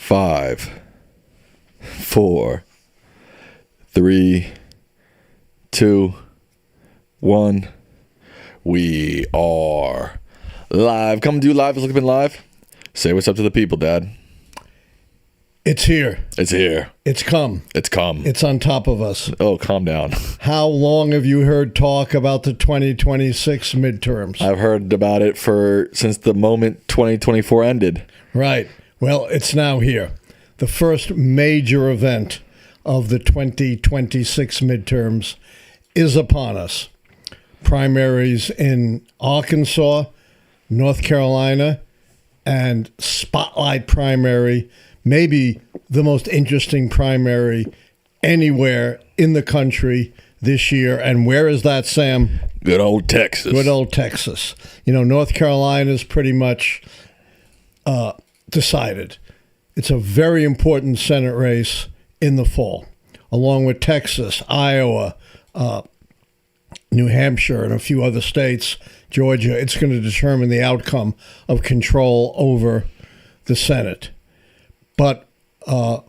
5, 4, 3, 2, 1. We are live. Coming to you live. It's Lichtman live. Say what's up to the people, Dad. It's here. It's here. It's come. It's come. It's on top of us. Oh, calm down. How long have you heard talk about the 2026 midterms? I've heard about it since the moment 2024 ended. Right. Well, it's now here. The first major event of the 2026 midterms is upon us. Primaries in Arkansas, North Carolina, and spotlight primary, maybe the most interesting primary anywhere in the country this year. And where is that, Sam? Good old Texas. Good old Texas. You know, North Carolina's pretty much decided. It's a very important Senate race in the fall, along with Texas, Iowa, New Hampshire, and a few other states, Georgia. It's going to determine the outcome of control over the Senate. But the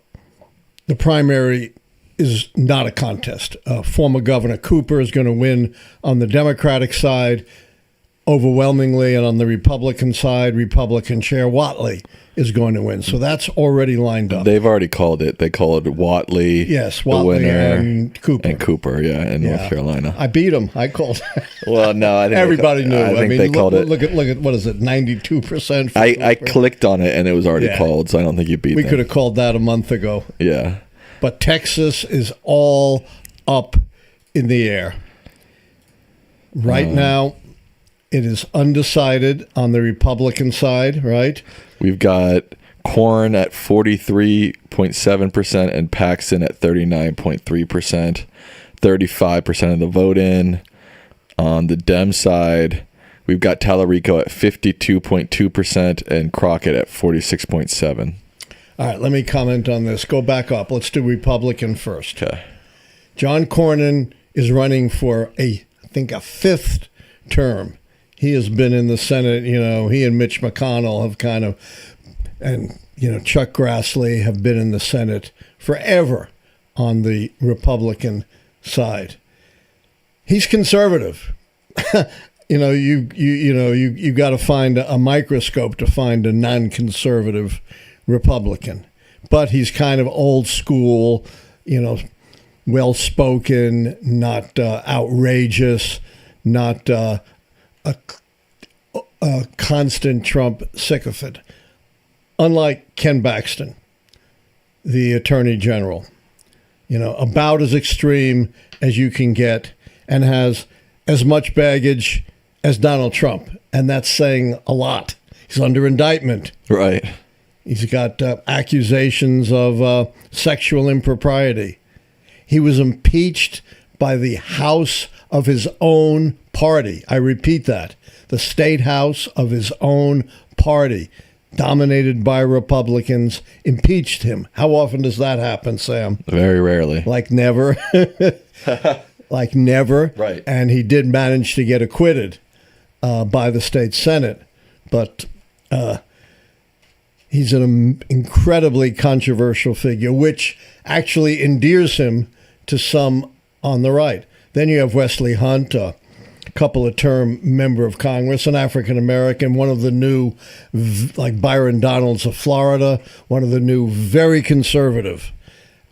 primary is not a contest. Former Governor Cooper is going to win on the Democratic side overwhelmingly, and on the Republican side, Republican Chair Whatley is going to win. So that's already lined up. They've already called it. They called Whatley. Yes, the Whatley winner, and Cooper. And Cooper, in North Carolina. I beat him. I called. Well, no, I think everybody knew. I think they called it. Look at what is it? 92%. I clicked on it and it was already called, so I don't think you beat. We them. could have called that a month ago. Yeah, but Texas is all up in the air right now. It is undecided on the Republican side, right? We've got Corn at 43.7% and Paxton at 39.3%. 35% of the vote in. On the Dem side, we've got Tallarico at 52.2% and Crockett at 46.7%. All right, let me comment on this. Go back up. Let's do Republican first. Okay. John Cornyn is running for I think a fifth term. He has been in the Senate, he and Mitch McConnell have and Chuck Grassley have been in the Senate forever on the Republican side. He's conservative. You got to find a microscope to find a non-conservative Republican. But he's kind of old school, well-spoken, not outrageous, not a constant Trump sycophant, unlike Ken Baxton, the Attorney General, about as extreme as you can get and has as much baggage as Donald Trump. And that's saying a lot. He's under indictment. Right. He's got accusations of sexual impropriety. He was impeached by the House of his own party. I repeat that. The state house of his own party, dominated by Republicans, impeached him. How often does that happen, Sam? Very rarely. Like never. Like never. Right. And he did manage to get acquitted by the state Senate. But he's an incredibly controversial figure, which actually endears him to some on the right. Then you have Wesley Hunt, a couple of term member of Congress, an African-American, one of the new, like Byron Donalds of Florida, one of the new very conservative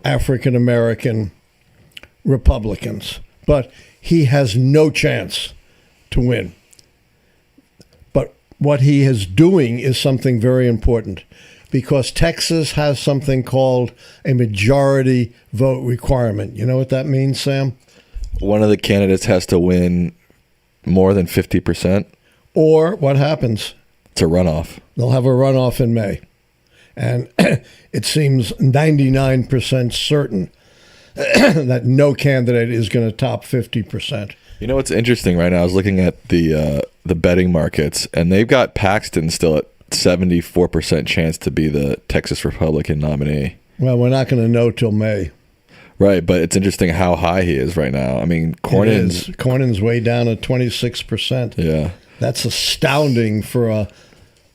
African-American Republicans. But he has no chance to win. But what he is doing is something very important, because Texas has something called a majority vote requirement. You know what that means, Sam? One of the candidates has to win more than 50%. Or what happens? It's a runoff. They'll have a runoff in May. And it seems 99% certain that no candidate is going to top 50%. You know what's interesting right now? I was looking at the betting markets, and they've got Paxton still at 74% chance to be the Texas Republican nominee. Well, we're not going to know till May. Right, but it's interesting how high he is right now. I mean, Cornyn's way down at 26%. Yeah. That's astounding for a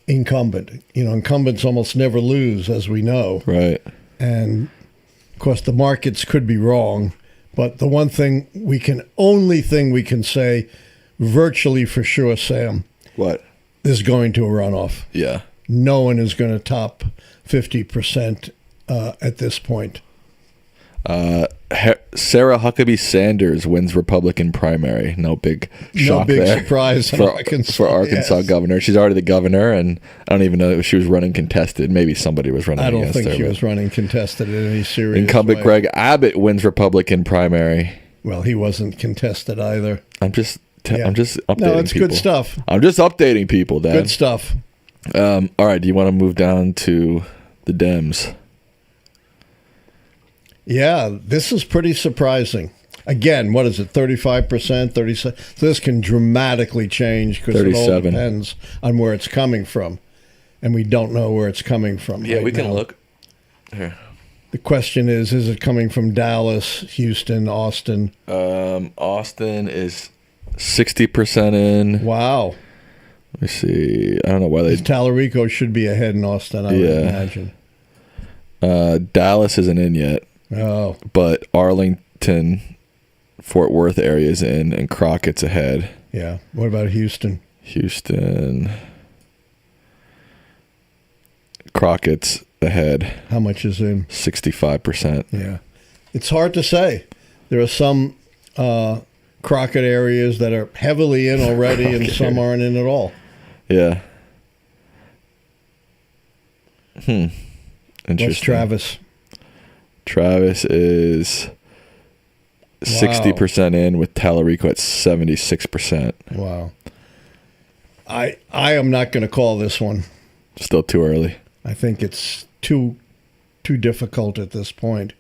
incumbent. Incumbents almost never lose, as we know. Right. And, of course, the markets could be wrong. But the only thing we can say virtually for sure, Sam, What? is going to a runoff. Yeah. No one is going to top 50% at this point. Sarah Huckabee Sanders wins Republican primary. No big shock there. Surprise for Arkansas yes. governor. She's already the governor, and I don't even know if she was running contested. Maybe somebody was running against her. I don't think she was running contested in any serious Incumbent way. Greg Abbott wins Republican primary. Well, he wasn't contested either. I'm just updating No, it's people. good stuff. I'm just updating people, Dad. Good stuff. All right, do you want to move down to the Dems? Yeah, this is pretty surprising. Again, what is it, 35%, 37%? So this can dramatically change because it all 37. depends on where it's coming from. And we don't know where it's coming from. Yeah, right we can now. look. Here. The question is it coming from Dallas, Houston, Austin? Austin is 60% in. Wow. Let me see. I don't know why they. Tallarico should be ahead in Austin, I would imagine. Dallas isn't in yet. Oh. But Arlington, Fort Worth area is in, and Crockett's ahead. Yeah. What about Houston? Crockett's ahead. How much is in? 65%. Yeah. It's hard to say. There are some Crockett areas that are heavily in already and some aren't in at all. Yeah. Interesting. What's Travis? Travis is 60% in with Tallarico at 76%. Wow. I am not going to call this one. Still too early. I think it's too difficult at this point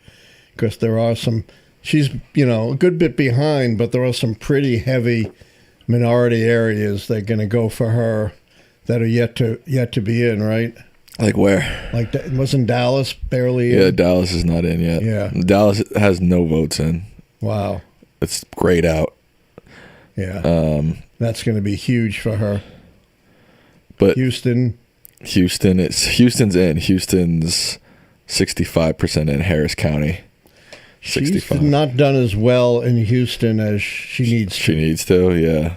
because there are some. She's a good bit behind, but there are some pretty heavy minority areas that are going to go for her that are yet to be in, right? Like where? Like wasn't Dallas barely in? Yeah, Dallas is not in yet. Yeah. Dallas has no votes in. Wow. It's grayed out. Yeah. That's going to be huge for her. But Houston's in. Houston's 65% in Harris County. 65. She's not done as well in Houston as she needs to. She needs to, yeah.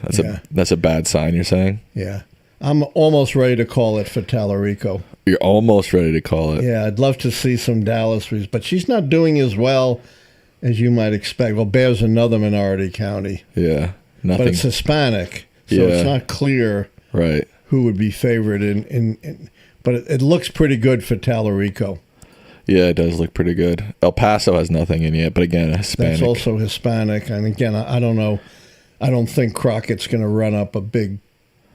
That's a bad sign, you're saying? Yeah. I'm almost ready to call it for Tallarico. You're almost ready to call it. Yeah, I'd love to see some Dallas, but she's not doing as well as you might expect. Well, Bear's another minority county. Yeah, nothing. But it's Hispanic, so it's not clear who would be favored in but it looks pretty good for Tallarico. Yeah, it does look pretty good. El Paso has nothing in yet, but again, Hispanic. That's also Hispanic, and again, I don't know. I don't think Crockett's going to run up a big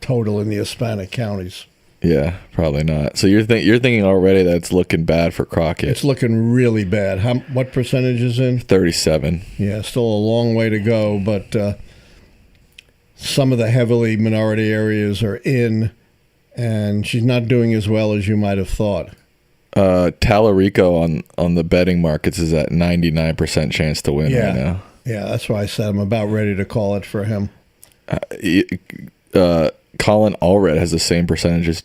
total in the Hispanic counties. Yeah, probably not. So you're thinking already that it's looking bad for Crockett. It's looking really bad. What percentage is in? 37. Yeah, still a long way to go, but some of the heavily minority areas are in, and she's not doing as well as you might have thought. Tallarico on the betting markets is at 99% chance to win right now. Yeah, that's why I said I'm about ready to call it for him. Colin Allred has the same percentage as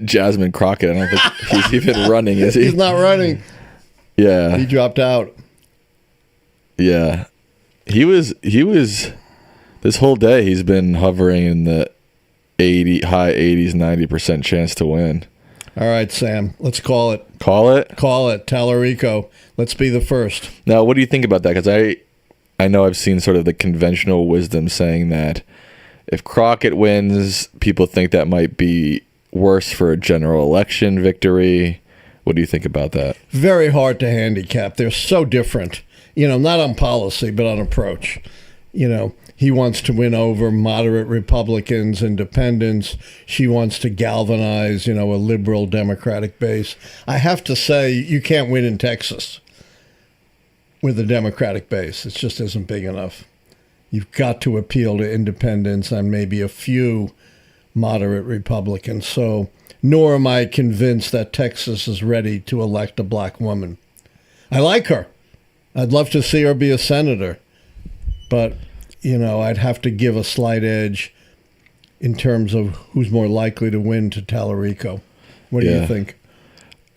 Jasmine Crockett. I don't think he's even running, is he? He's not running. Yeah. He dropped out. Yeah. He was this whole day he's been hovering in the high 80s, 90% chance to win. All right, Sam, let's call it. Call it? Call it. Tallarico. Let's be the first. Now, what do you think about that? Because I know I've seen sort of the conventional wisdom saying that if Crockett wins, people think that might be worse for a general election victory. What do you think about that? Very hard to handicap. They're so different. Not on policy, but on approach. He wants to win over moderate Republicans, independents. She wants to galvanize, a liberal Democratic base. I have to say, you can't win in Texas with a Democratic base. It just isn't big enough. You've got to appeal to independents and maybe a few moderate Republicans. So, nor am I convinced that Texas is ready to elect a black woman. I like her. I'd love to see her be a senator. But, I'd have to give a slight edge in terms of who's more likely to win to Tallarico. What do you think?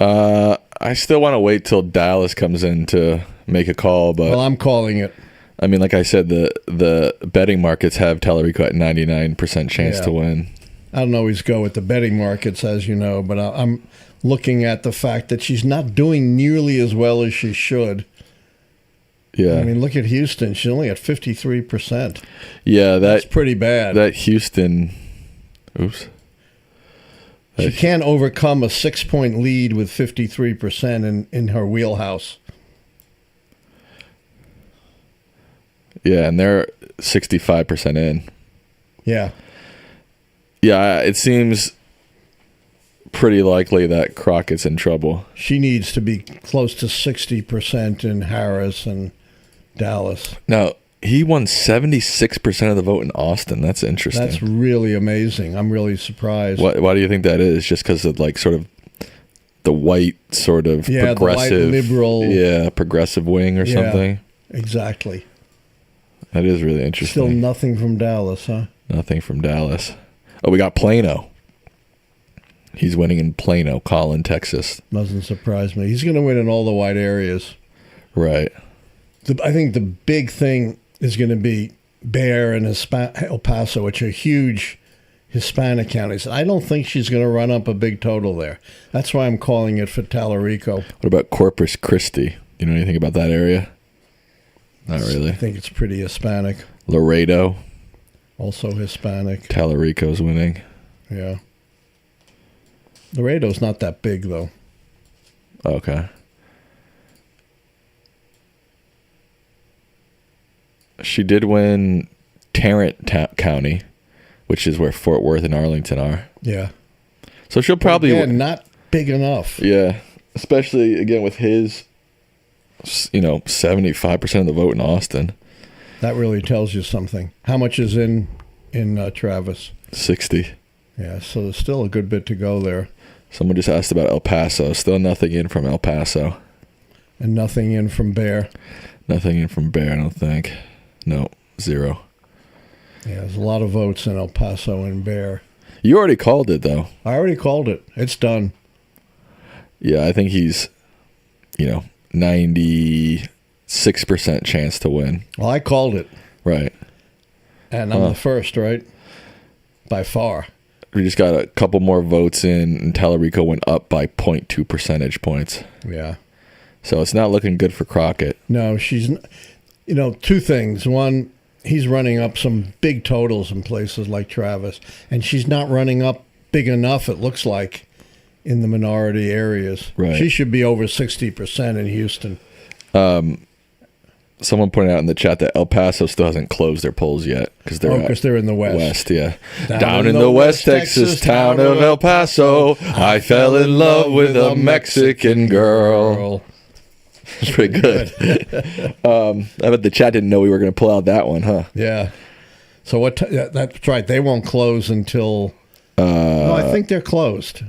I still want to wait till Dallas comes in to make a call, but I'm calling it. I mean, like I said, the betting markets have Tallarico at 99% chance to win. I don't always go with the betting markets, as you know, but I'm looking at the fact that she's not doing nearly as well as she should. Yeah. I mean, look at Houston. She's only at 53%. Yeah, that's pretty bad. That Houston, oops. She can't overcome a 6-point lead with 53% in her wheelhouse. Yeah, and they're 65% in. Yeah. Yeah, it seems pretty likely that Crockett's in trouble. She needs to be close to 60% in Harris and Dallas. Now, he won 76% of the vote in Austin. That's interesting. That's really amazing. I'm really surprised. Why do you think that is? Just because of like sort of the white sort of progressive, the white liberal, progressive wing or something? Exactly. That is really interesting. Still nothing from Dallas, huh? Nothing from Dallas. Oh, we got Plano. He's winning in Plano, Collin, Texas. Doesn't surprise me. He's going to win in all the white areas. Right. I think the big thing is going to be Bear and El Paso, which are huge Hispanic counties. I don't think she's going to run up a big total there. That's why I'm calling it for Tallarico. What about Corpus Christi? Do you know anything about that area? Not really. I think it's pretty Hispanic. Laredo. Also Hispanic. Tallarico's winning. Yeah. Laredo's not that big, though. Okay. She did win Tarrant County, which is where Fort Worth and Arlington are. Yeah. So she'll probably... Again, not big enough. Yeah. Especially, again, with his, 75% of the vote in Austin. That really tells you something. How much is in Travis? 60. Yeah, so there's still a good bit to go there. Someone just asked about El Paso. Still nothing in from El Paso. And nothing in from Bear. Nothing in from Bear, I don't think. No, 0. Yeah, there's a lot of votes in El Paso and Bear. You already called it, though. I already called it. It's done. Yeah, I think he's, 96% chance to win. Well, I called it. Right. And I'm the first, right? By far. We just got a couple more votes in, and Tallarico went up by 0.2 percentage points. Yeah. So it's not looking good for Crockett. No, she's... two things. One, he's running up some big totals in places like Travis, and she's not running up big enough, it looks like, in the minority areas. Right. She should be over 60% in Houston. Someone pointed out in the chat that El Paso still hasn't closed their polls yet because they're in the West. West, yeah. Down in the West Texas town of El Paso, I fell in love with a Mexican girl. It's pretty good. I bet the chat didn't know we were going to pull out that one, huh? Yeah. So that's right. They won't close until. No, I think they're closed.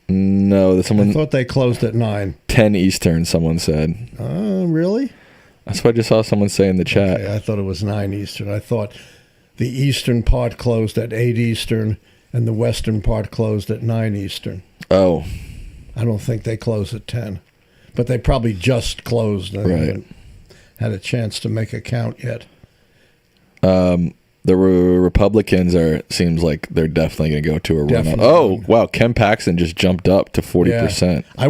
No, I thought they closed at 9. 10 Eastern. Someone said. Really? That's what I just saw someone say in the chat. Okay, I thought it was 9 Eastern. I thought the eastern part closed at 8 Eastern and the western part closed at 9 Eastern. Oh. I don't think they close at 10. But they probably just closed and haven't had a chance to make a count yet. The Republicans seems like they're definitely going to go to a runoff. Oh, wow. Ken Paxton just jumped up to 40%. Yeah.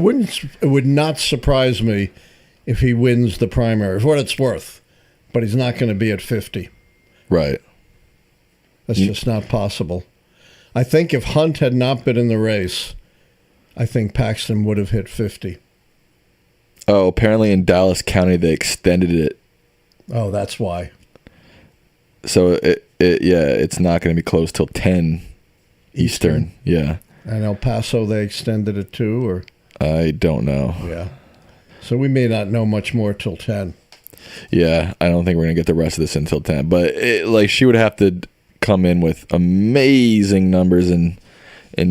It would not surprise me if he wins the primary, for what it's worth. But he's not going to be at 50. Right. That's just not possible. I think if Hunt had not been in the race, I think Paxton would have hit 50. Oh, apparently in Dallas County they extended it. Oh, that's why. So it's not going to be closed till 10 Eastern. Yeah. And El Paso they extended it too, or I don't know. Yeah. So we may not know much more till 10. Yeah, I don't think we're going to get the rest of this until 10. But she would have to come in with amazing numbers in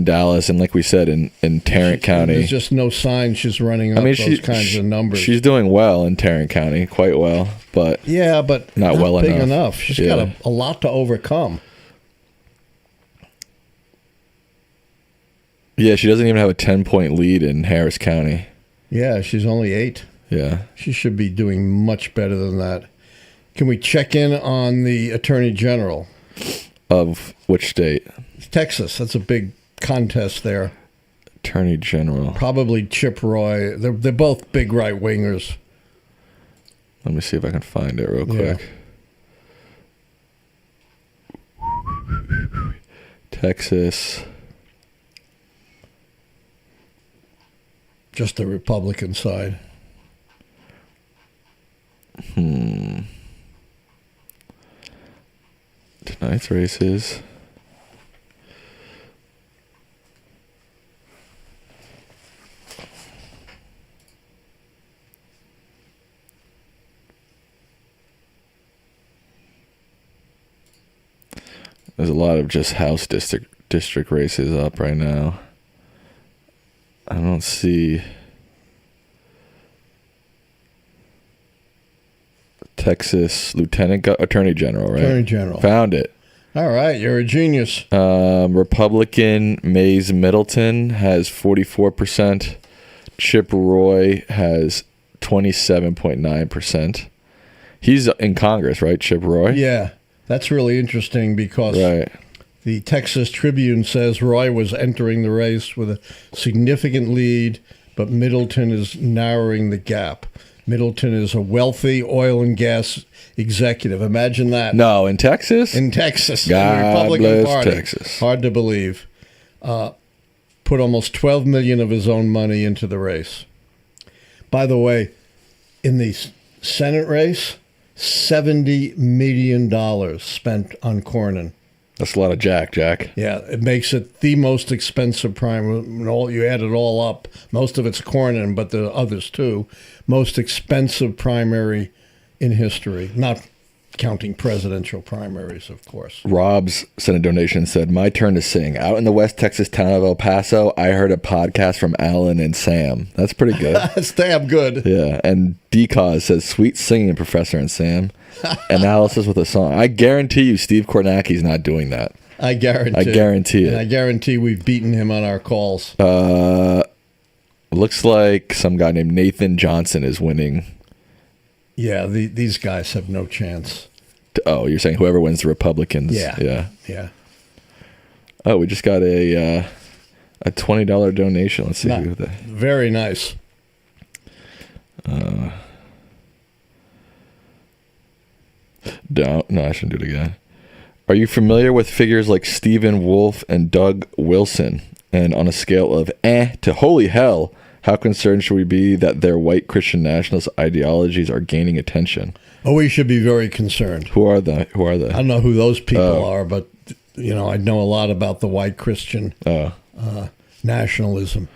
Dallas, and like we said, in Tarrant County. There's just no sign she's running up those kinds of numbers. She's doing well in Tarrant County, quite well, but not well big enough. She's got a lot to overcome. Yeah, she doesn't even have a 10-point lead in Harris County. Yeah, she's only 8. Yeah. She should be doing much better than that. Can we check in on the Attorney General? Of which state? Texas. That's a big contest there. Attorney General. Probably Chip Roy. They're both big right-wingers. Let me see if I can find it real quick. Texas. Just the Republican side. Tonight's races. There's a lot of just House district races up right now. I don't see Texas Lieutenant Attorney General, right? Attorney General. Found it. All right, you're a genius. Republican Mays Middleton has 44%. Chip Roy has 27.9%. He's in Congress, right, Chip Roy? Yeah, that's really interesting because the Texas Tribune says Roy was entering the race with a significant lead, but Middleton is narrowing the gap. Middleton is a wealthy oil and gas executive. Imagine that. No, in Texas? In Texas. God in the Republican bless Party. Texas. Hard to believe. Put almost $12 million of his own money into the race. By the way, in the Senate race, $70 million spent on Cornyn. That's a lot of Jack. Yeah, it makes it the most expensive primary. You add it all up. Most of it's Cornyn, but there are others too. Most expensive primary in history, not counting presidential primaries, of course. Rob's sent a donation and said, "My turn to sing. Out in the West Texas town of El Paso, I heard a podcast from Alan and Sam." That's pretty good. That's damn good. Yeah, and D-Cause says, "Sweet singing, Professor and Sam." Analysis with a song. I guarantee you Steve Kornacki's not doing that. I guarantee it. And I guarantee we've beaten him on our calls. Looks like some guy named Nathan Johnson is winning. Yeah, these guys have no chance. Oh, you're saying whoever wins the Republicans? Yeah. Oh, we just got a $20 donation. Let's see who that. Very nice. No, I shouldn't do it again. Are you familiar with figures like Stephen Wolfe and Doug Wilson? And on a scale of to holy hell, how concerned should we be that their white Christian nationalist ideologies are gaining attention? Oh, we should be very concerned. Who are they? I don't know who those people are, but I know a lot about the white Christian nationalism.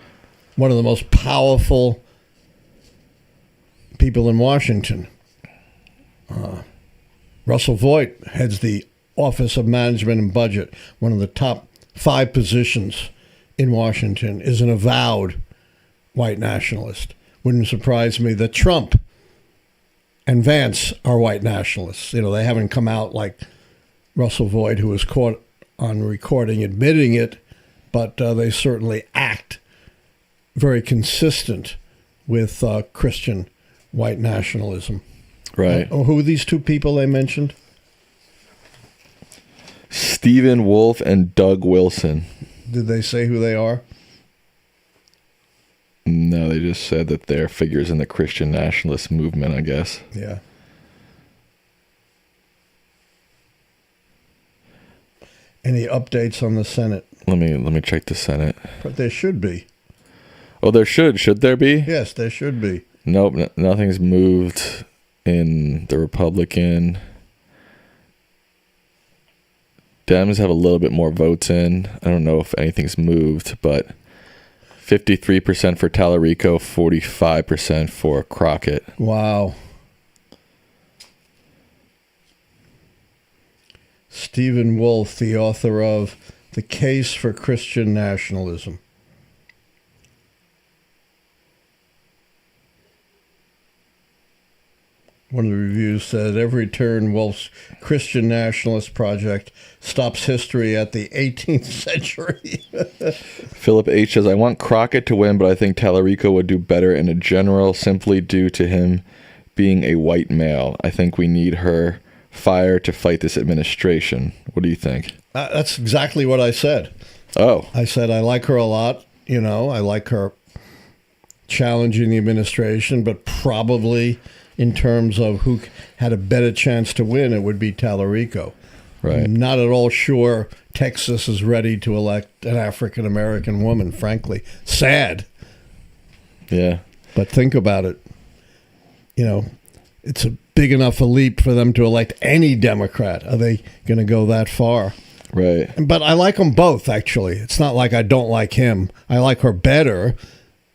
One of the most powerful people in Washington. Russell Voigt heads the Office of Management and Budget. One of the top 5 positions in Washington, is an avowed white nationalist. Wouldn't surprise me that Trump and Vance are white nationalists. They haven't come out like Russell Voigt, who was caught on recording admitting it, but they certainly act very consistent with Christian white nationalism. Right. Who are these 2 people they mentioned? Stephen Wolfe and Doug Wilson. Did they say who they are? No, they just said that they're figures in the Christian nationalist movement, I guess. Yeah. Any updates on the Senate? Let me check the Senate. But there should be. Oh, there should. Should there be? Yes, there should be. Nope, nothing's moved in the Republican. Dems have a little bit more votes in. I don't know if anything's moved, but 53% for Tallarico, 45% for Crockett. Wow. Stephen Wolfe, the author of The Case for Christian Nationalism. One of the reviews said, every turn Wolf's Christian nationalist project stops history at the 18th century. Philip H. says, I want Crockett to win, but I think Tallarico would do better in a general simply due to him being a white male. I think we need her fire to fight this administration. What do you think? That's exactly what I said. Oh. I said I like her a lot. You know, I like her challenging the administration, but probably in terms of who had a better chance to win, it would be Tallarico. Right. I'm not at all sure Texas is ready to elect an African-American woman, frankly. Sad. Yeah. But think about it. You know, it's a big enough a leap for them to elect any Democrat. Are they going to go that far? Right. But I like them both, actually. It's not like I don't like him. I like her better,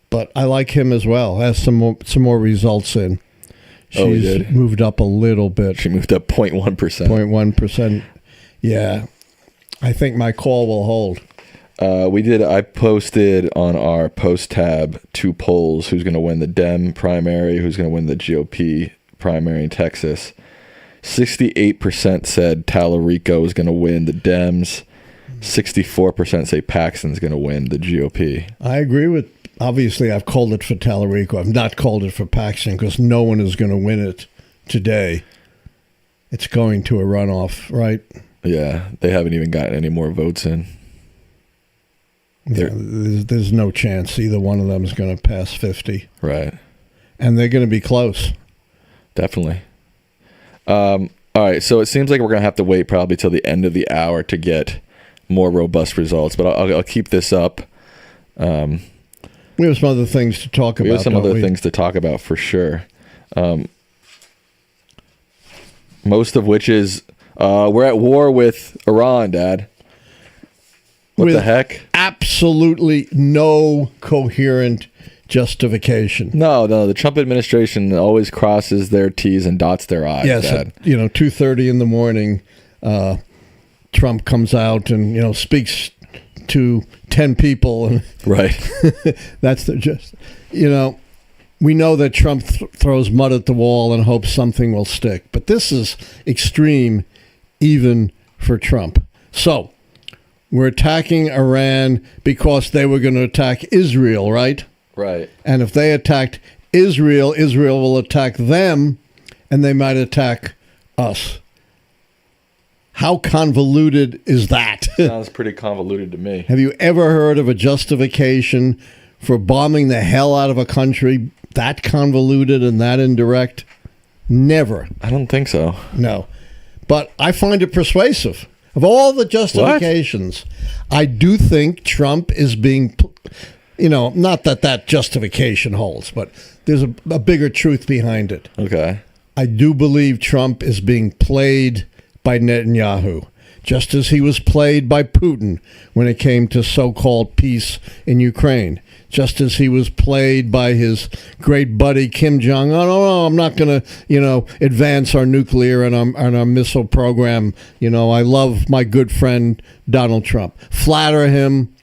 but I like him as well. Has some more results in. She's moved up a little bit. She moved up 0.1%. 0.1%. Yeah. I think my call will hold. I posted on our post tab 2 polls. Who's going to win the Dem primary? Who's going to win the GOP primary in Texas? 68% said Tallarico is going to win the Dems. 64% say Paxton's going to win the GOP. I agree with. Obviously, I've called it for Tallarico. I've not called it for Paxton because no one is going to win it today. It's going to a runoff, right? Yeah, they haven't even gotten any more votes in. Yeah, there's no chance either one of them is going to pass 50. Right. And they're going to be close. Definitely. All right, so it seems like we're going to have to wait probably till the end of the hour to get more robust results, but I'll keep this up. We have some other things to talk about. We have some other things to talk about for sure. Most of which is we're at war with Iran, Dad. What the heck? Absolutely no coherent justification. No, the Trump administration always crosses their T's and dots their I's. Yes, Dad. 2:30 in the morning, Trump comes out and speaks to 10 people, and right. That's we know that Trump throws mud at the wall and hopes something will stick, but this is extreme even for Trump. So we're attacking Iran because they were going to attack Israel, right? Right. And if they attacked Israel, Israel will attack them, and they might attack us. How convoluted is that? Sounds pretty convoluted to me. Have you ever heard of a justification for bombing the hell out of a country that convoluted and that indirect? Never. I don't think so. No. But I find it persuasive. Of all the justifications, I do think Trump is being, not that justification holds, but there's a bigger truth behind it. Okay. I do believe Trump is being played by Netanyahu, just as he was played by Putin when it came to so-called peace in Ukraine, just as he was played by his great buddy Kim Jong-un. Oh, I'm not going to, advance our nuclear and our missile program. I love my good friend Donald Trump. Flatter him,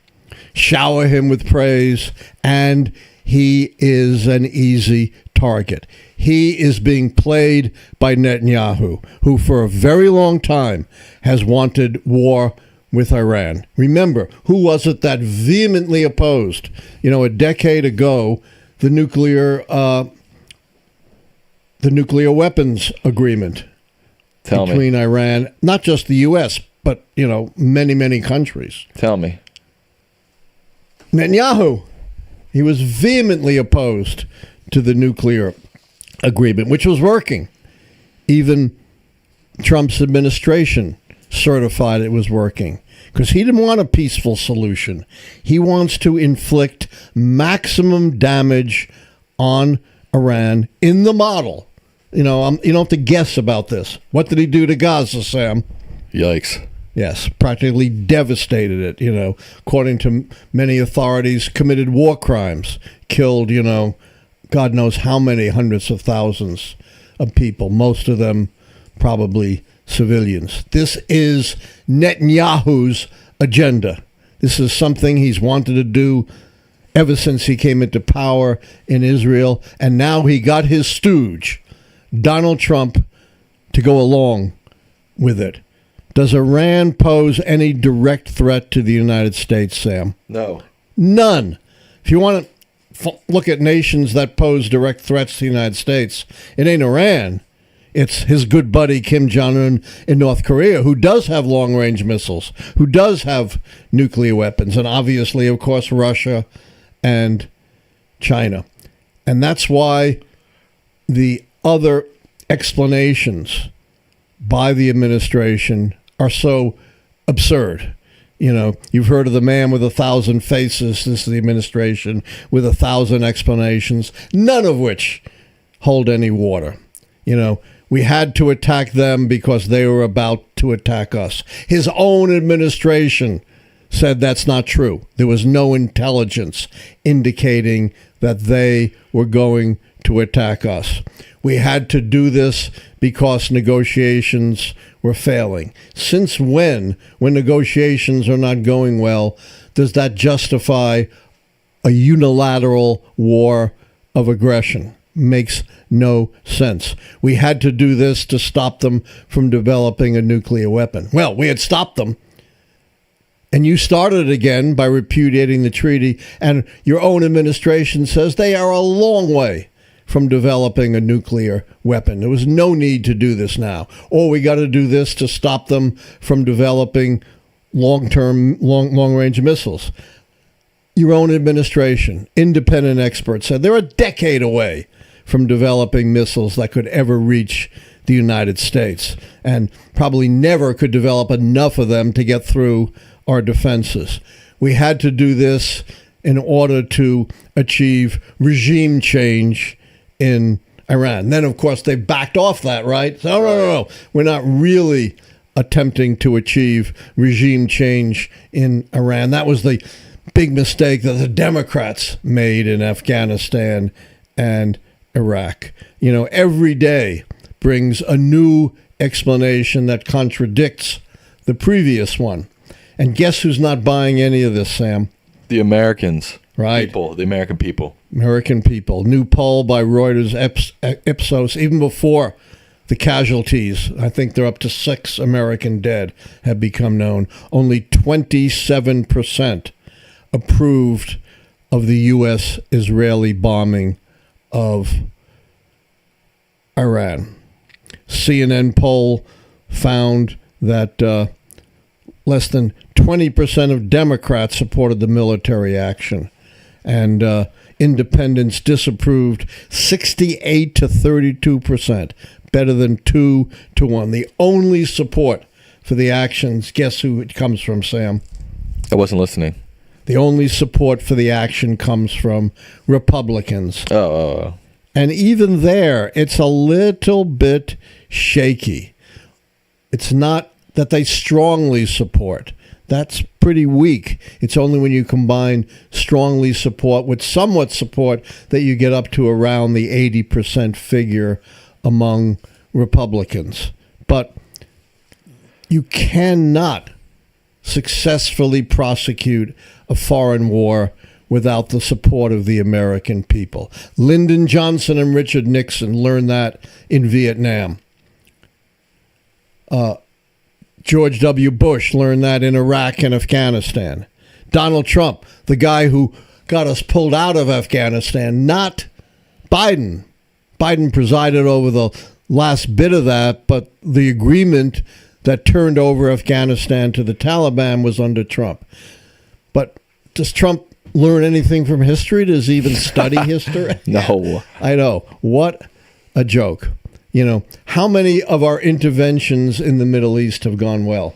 shower him with praise, and he is an easy target. He is being played by Netanyahu, who for a very long time has wanted war with Iran. Remember, who was it that vehemently opposed, a decade ago, the nuclear weapons agreement between Iran, not just the U.S., but, many, many countries. Tell me. Netanyahu. He was vehemently opposed to the nuclear agreement, which was working. Even Trump's administration certified it was working because he didn't want a peaceful solution. He wants to inflict maximum damage on Iran in the model. You don't have to guess about this. What did he do to Gaza, Sam? Yikes. Yes, practically devastated it, according to many authorities, committed war crimes, killed, God knows how many hundreds of thousands of people, most of them probably civilians. This is Netanyahu's agenda. This is something he's wanted to do ever since he came into power in Israel, and now he got his stooge, Donald Trump to go along with it. Does Iran pose any direct threat to the United States, Sam? No. None. If you want to look at nations that pose direct threats to the United States, it ain't Iran. It's his good buddy Kim Jong-un in North Korea, who does have long-range missiles, who does have nuclear weapons, and obviously, of course, Russia and China. And that's why the other explanations by the administration are so absurd. You know, you've heard of the man with 1,000 faces. This is the administration with 1,000 explanations, none of which hold any water. You know, we had to attack them because they were about to attack us. His own administration said that's not true. There was no intelligence indicating that they were going to attack us. We had to do this because negotiations were failing. Since when negotiations are not going well, does that justify a unilateral war of aggression? Makes no sense. We had to do this to stop them from developing a nuclear weapon. Well, we had stopped them. And you started again by repudiating the treaty, and your own administration says they are a long way from developing a nuclear weapon. There was no need to do this now. Or we got to do this to stop them from developing long-range missiles. Your own administration, independent experts said they're a decade away from developing missiles that could ever reach the United States, and probably never could develop enough of them to get through our defenses. We had to do this in order to achieve regime change in Iran. Then, of course, they backed off that, right? So, no. We're not really attempting to achieve regime change in Iran. That was the big mistake that the Democrats made in Afghanistan and Iraq. You know, every day brings a new explanation that contradicts the previous one. And guess who's not buying any of this, Sam? The Americans. Right. The American people. American people. New poll by Reuters Ipsos, even before the casualties, I think they're up to 6 American dead, have become known. Only 27% approved of the U.S.-Israeli bombing of Iran. CNN poll found that less than 20% of Democrats supported the military action, and independents disapproved 68 to 32%, better than 2 to 1. The only support for the actions, guess who it comes from, Sam? I wasn't listening. The only support for the action comes from Republicans. Oh. And even there, it's a little bit shaky. It's not that they strongly support. That's pretty weak. It's only when you combine strongly support with somewhat support that you get up to around the 80% figure among Republicans. But you cannot successfully prosecute a foreign war without the support of the American people. Lyndon Johnson and Richard Nixon learned that in Vietnam. George W. Bush learned that in Iraq and Afghanistan. Donald Trump, the guy who got us pulled out of Afghanistan, not Biden. Biden presided over the last bit of that, but the agreement that turned over Afghanistan to the Taliban was under Trump. But does Trump learn anything from history? Does he even study history? No. I know. What a joke. You know, how many of our interventions in the Middle East have gone well,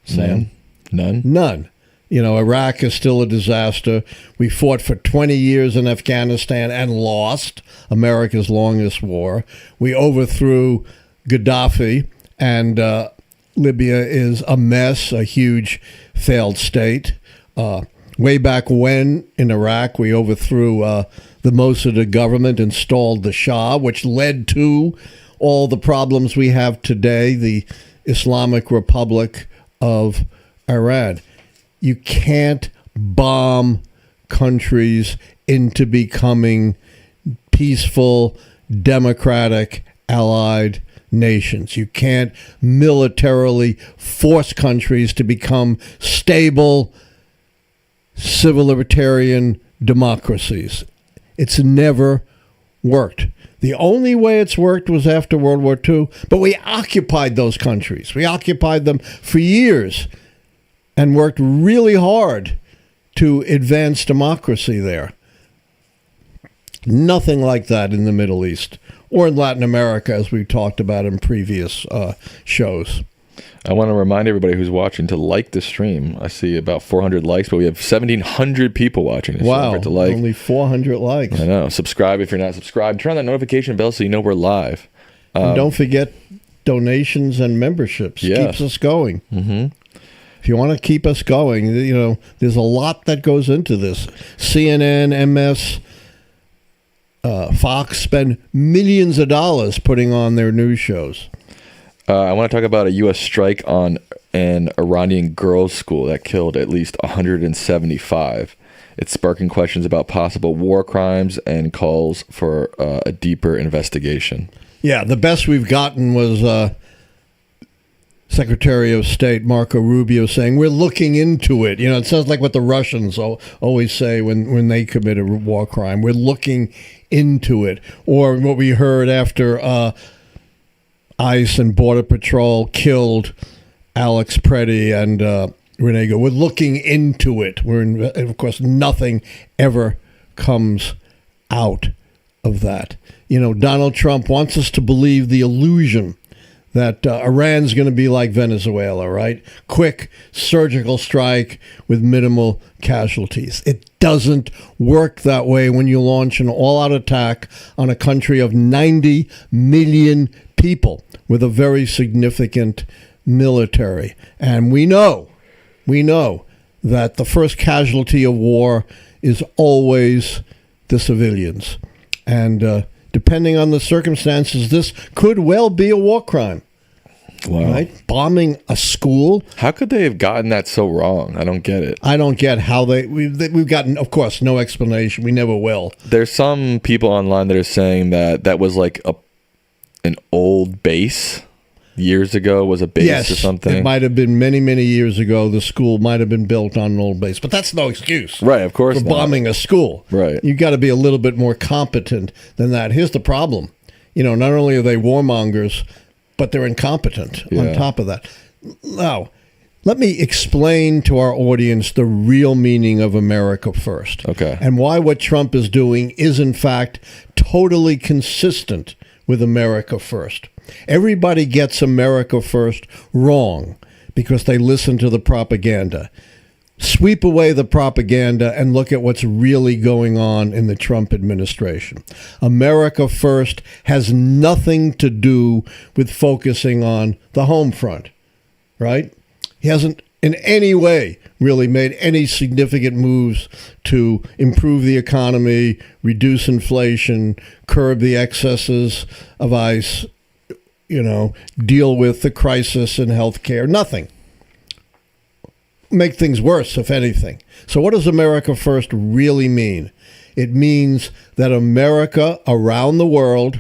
Sam? None. You know, Iraq is still a disaster. We fought for 20 years in Afghanistan and lost America's longest war. We overthrew Gaddafi, and Libya is a mess, a huge failed state. Way back when in Iraq, we overthrew the Mossad government, installed the Shah, which led to all the problems we have today, the Islamic Republic of Iran. You can't bomb countries into becoming peaceful, democratic, allied nations. You can't militarily force countries to become stable, civil libertarian democracies. It's never worked. The only way it's worked was after World War II, but we occupied those countries. We occupied them for years and worked really hard to advance democracy there. Nothing like that in the Middle East or in Latin America, as we've talked about in previous shows. I want to remind everybody who's watching to like the stream. I see about 400 likes, but we have 1,700 people watching. Wow, to like. only 400 likes. I know. Subscribe if you're not subscribed. Turn on that notification bell so you know we're live. And don't forget donations and memberships. Yeah. Keeps us going. Mm-hmm. If you want to keep us going, there's a lot that goes into this. CNN, MS, Fox spend millions of dollars putting on their news shows. I want to talk about a U.S. strike on an Iranian girls' school that killed at least 175. It's sparking questions about possible war crimes and calls for a deeper investigation. Yeah, the best we've gotten was Secretary of State Marco Rubio saying, we're looking into it. It sounds like what the Russians always say when they commit a war crime. We're looking into it. Or what we heard after ICE and Border Patrol killed Alex Preddy and Renego. We're looking into it. Of course, nothing ever comes out of that. Donald Trump wants us to believe the illusion that Iran's going to be like Venezuela, right? Quick surgical strike with minimal casualties. It doesn't work that way when you launch an all-out attack on a country of 90 million people with a very significant military. And we know that the first casualty of war is always the civilians. And depending on the circumstances, this could well be a war crime. Wow. Right? Bombing a school. How could they have gotten that so wrong? I don't get it. I don't get how we've gotten, of course, no explanation. We never will. There's some people online that are saying that was like an old base years ago, was a base or something. It might have been many, many years ago. The school might have been built on an old base, but that's no excuse. Right, of course for bombing a school. Right. You got to be a little bit more competent than that. Here's the problem. Not only are they warmongers, but they're incompetent on top of that. Now, let me explain to our audience the real meaning of America First. Okay. And why what Trump is doing is, in fact, totally consistent with America First. Everybody gets America First wrong because they listen to the propaganda. Sweep away the propaganda and look at what's really going on in the Trump administration. America First has nothing to do with focusing on the home front, right? He hasn't in any way really made any significant moves to improve the economy, reduce inflation, curb the excesses of ICE, deal with the crisis in healthcare. Nothing. Make things worse, if anything. So what does America First really mean? It means that America around the world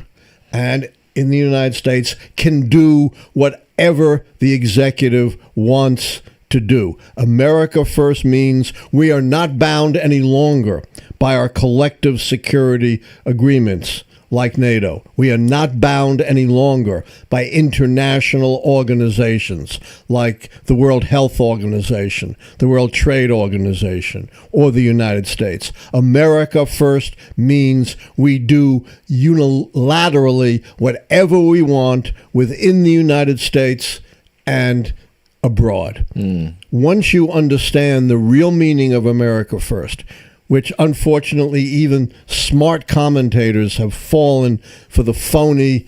and in the United States can do whatever the executive wants to do. America First means we are not bound any longer by our collective security agreements like NATO. We are not bound any longer by international organizations like the World Health Organization, the World Trade Organization, or the United States. America First means we do unilaterally whatever we want within the United States and abroad. Once you understand the real meaning of America First, which unfortunately even smart commentators have fallen for the phony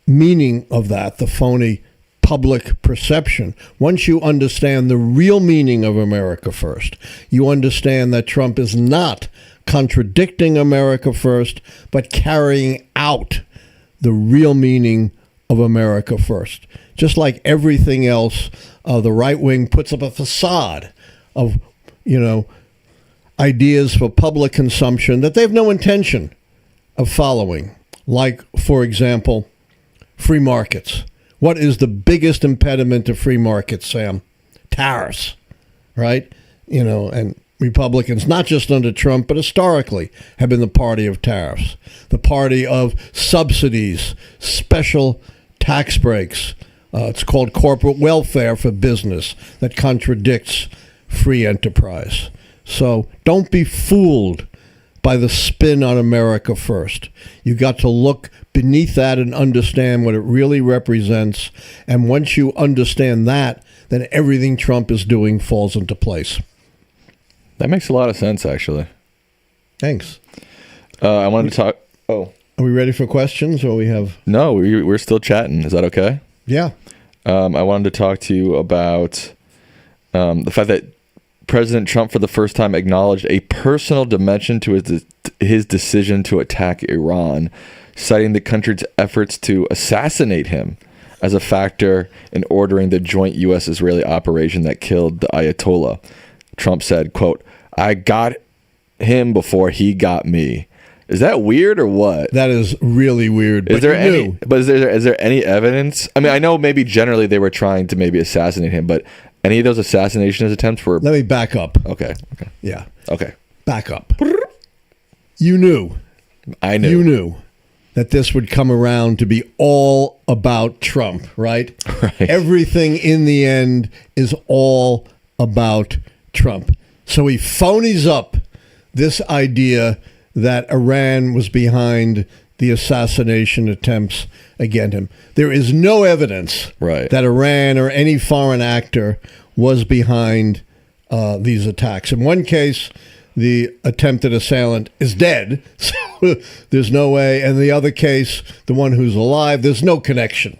meaning of that, the phony public perception. Once you understand the real meaning of America First, you understand that Trump is not contradicting America First, but carrying out the real meaning of America First. Just like everything else, the right wing puts up a facade of ideas for public consumption that they have no intention of following. like, for example, free markets. What is the biggest impediment to free markets, Sam? Tariffs, right? And Republicans, not just under Trump, but historically, have been the party of tariffs, the party of subsidies, special tax breaks. It's called corporate welfare for business that contradicts free enterprise. So don't be fooled by the spin on America first. You got to look beneath that and understand what it really represents. And once you understand that, then everything Trump is doing falls into place. That makes a lot of sense, actually. Thanks. I wanted to talk. Oh, are we ready for questions, or we have? No, we're still chatting. Is that okay? Yeah. I wanted to talk to you about the fact that President Trump, for the first time, acknowledged a personal dimension to his decision to attack Iran, citing the country's efforts to assassinate him as a factor in ordering the joint U.S.-Israeli operation that killed the Ayatollah. Trump said, quote, "I got him before he got me." Is that weird or what? That is really weird. Is there any evidence? I mean, I know maybe generally they were trying to maybe assassinate him, but any of those assassination attempts were... Let me back up. Okay. Yeah. Okay. Back up. You knew. I knew. You knew that this would come around to be all about Trump, right? Right. Everything in the end is all about Trump. So he phonies up this idea that Iran was behind the assassination attempts against him. There is no evidence right. that Iran or any foreign actor was behind these attacks. In one case, the attempted assailant is dead, so there's no way. And the other case, the one who's alive, there's no connection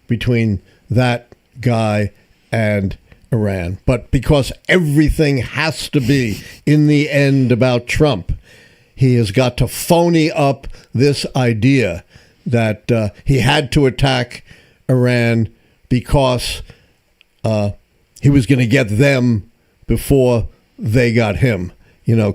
between that guy and Iran. But because everything has to be, in the end, about Trump, he has got to phony up this idea that he had to attack Iran because he was going to get them before they got him.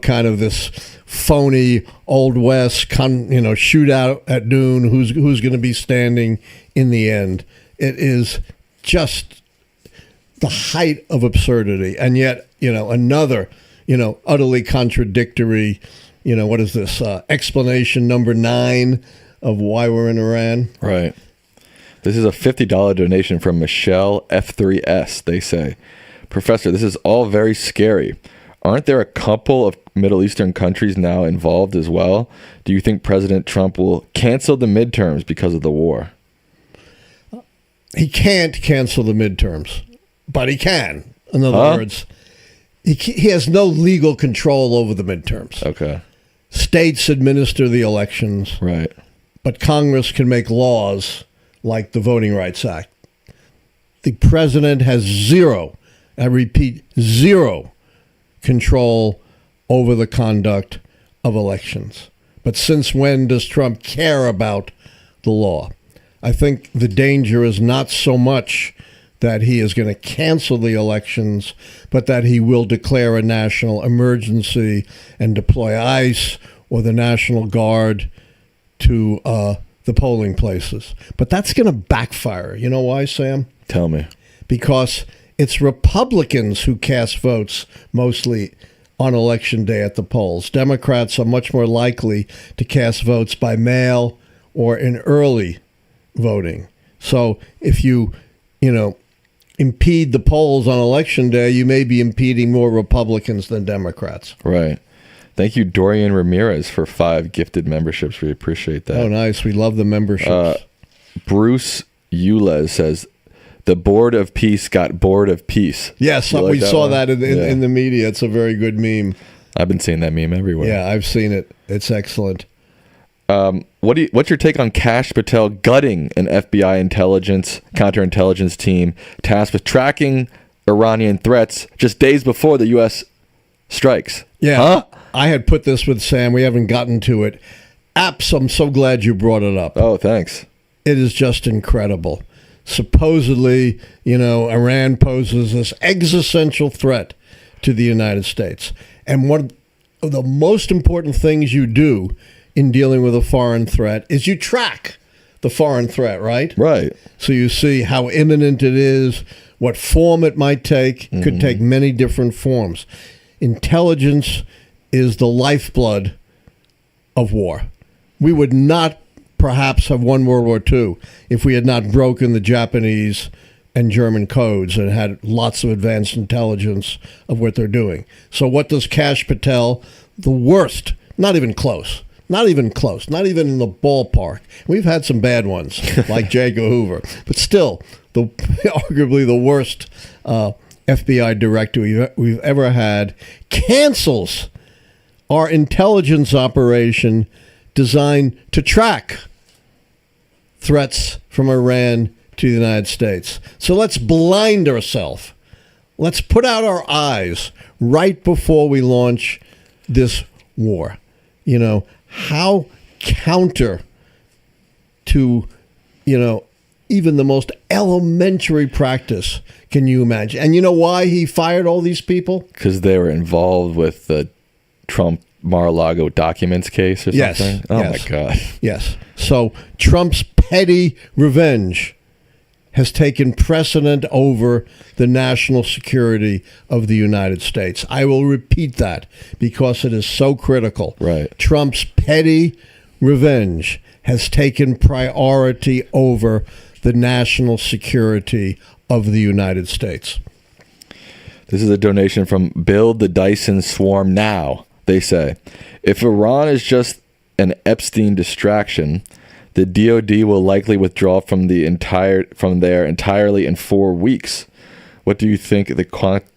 Kind of this phony Old West, shootout at noon. Who's going to be standing in the end? It is just the height of absurdity, and yet another utterly contradictory. What is this? Explanation number 9 of why we're in Iran. Right. This is a $50 donation from Michelle F3S. They say, "Professor, this is all very scary. Aren't there a couple of Middle Eastern countries now involved as well? Do you think President Trump will cancel the midterms because of the war?" He can't cancel the midterms, but he can. In other words, he has no legal control over the midterms. Okay. States administer the elections. Right. But Congress can make laws like the Voting Rights Act. The president has zero, I repeat, zero control over the conduct of elections. But since when does Trump care about the law? I think the danger is not so much that he is going to cancel the elections, but that he will declare a national emergency and deploy ICE or the National Guard to the polling places. But that's going to backfire. You know why, Sam? Tell me. Because it's Republicans who cast votes mostly on Election Day at the polls. Democrats are much more likely to cast votes by mail or in early voting. So if you impede the polls on Election Day, you may be impeding more Republicans than Democrats. Right. Thank you, Dorian Ramirez, for 5 gifted memberships. We appreciate that. Oh, nice. We love the memberships. Bruce Ulez says, "The Board of Peace got bored of peace." Yes, like we saw one? that in the media. It's a very good meme. I've been seeing that meme everywhere. Yeah, I've seen it. It's excellent. What's your take on Kash Patel gutting an FBI counterintelligence team tasked with tracking Iranian threats just days before the U.S. strikes? Yeah, huh? I had put this with Sam. We haven't gotten to it. Apps, I'm so glad you brought it up. Oh, thanks. It is just incredible. Supposedly, Iran poses this existential threat to the United States. And one of the most important things you do in dealing with a foreign threat is you track the foreign threat, right? Right. So you see how imminent it is, what form it might take. Could take many different forms. Intelligence is the lifeblood of war. We would not perhaps have won World War II if we had not broken the Japanese and German codes and had lots of advanced intelligence of what they're doing. So what does Kash Patel, the worst, not even close, not even in the ballpark. We've had some bad ones, like J. Edgar Hoover, but still, arguably the worst FBI director we've ever had, cancels our intelligence operation designed to track threats from Iran to the United States. So let's blind ourselves. Let's put out our eyes right before we launch this war. You know, how counter to, you know, even the most elementary practice can you imagine? And you know why he fired all these people? Because they were involved with the Trump Mar-a-Lago documents case or something? Yes. Oh, yes. my God. Yes. So Trump's petty revenge has taken precedent over the national security of the United States. I will repeat that because it is so critical. Right. Trump's petty revenge has taken priority over the national security of the United States. This is a donation from Build the Dyson Swarm Now. They say, if Iran is just an Epstein distraction, the DoD will likely withdraw from there entirely in 4 weeks. What do you think the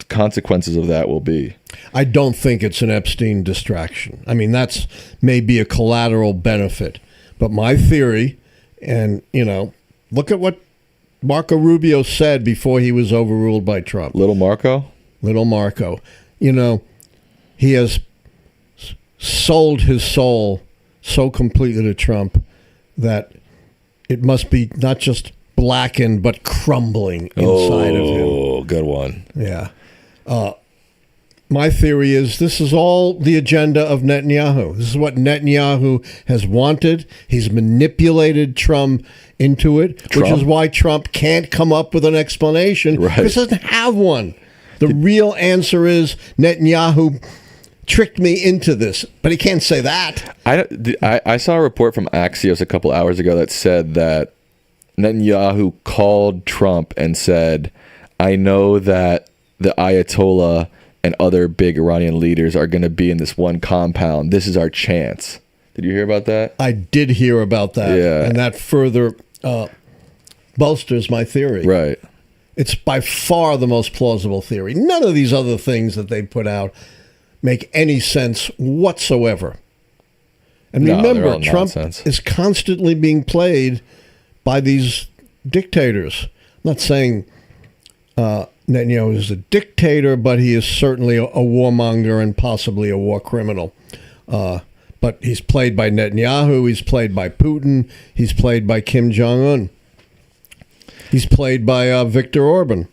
consequences of that will be? I don't think it's an Epstein distraction. I mean, that's maybe a collateral benefit. But my theory, and, you know, look at what Marco Rubio said before he was overruled by Trump. Little Marco? Little Marco. You know, he has sold his soul so completely to Trump that it must be not just blackened but crumbling inside of him. Oh, good one. Yeah. My theory is this is all the agenda of Netanyahu. This is what Netanyahu has wanted. He's manipulated Trump into it, which is why Trump can't come up with an explanation because he doesn't have one. The real answer is Netanyahu tricked me into this, but he can't say that. I saw a report from Axios a couple hours ago that said that Netanyahu called Trump and said, I know that the Ayatollah and other big Iranian leaders are going to be in this one compound. This is our chance. Did you hear about that? I did hear about that. Yeah. And that further bolsters my theory. Right. It's by far the most plausible theory. None of these other things that they put out make any sense whatsoever. And remember, Trump is constantly being played by these dictators. I'm not saying Netanyahu is a dictator, but he is certainly a warmonger and possibly a war criminal. But he's played by Netanyahu, he's played by Putin, he's played by Kim Jong-un. He's played by Viktor Orban.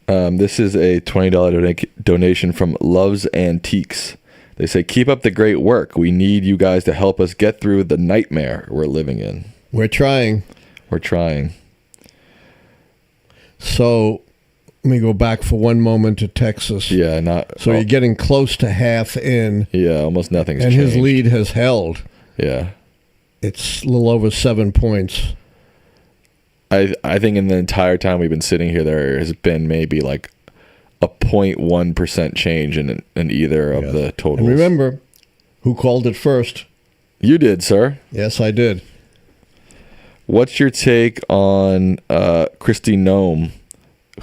This is a $20 donation from Love's Antiques. They say, keep up the great work. We need you guys to help us get through the nightmare we're living in. We're trying. We're trying. So let me go back for one moment to Texas. Yeah, So you're getting close to half in. Yeah, almost nothing's changed. And his lead has held. Yeah. It's a little over 7 points. I think in the entire time we've been sitting here, there has been maybe like a 0.1% change in either of the totals. And remember, who called it first? You did, sir. Yes, I did. What's your take on Kristi Noem,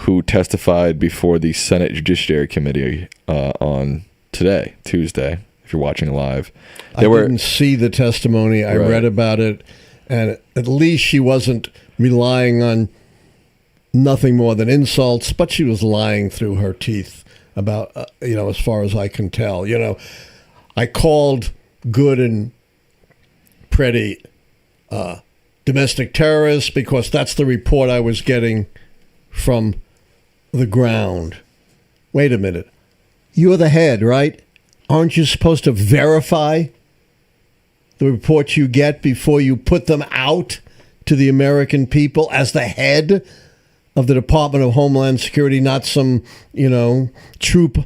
who testified before the Senate Judiciary Committee on today, Tuesday, if you're watching live? I didn't see the testimony. I read about it, and at least she wasn't relying on nothing more than insults, but she was lying through her teeth about, as far as I can tell. I called Good and Pretty domestic terrorists because that's the report I was getting from the ground. Wait a minute. You're the head, right? Aren't you supposed to verify the reports you get before you put them out to the American people as the head of the Department of Homeland Security, not some, troop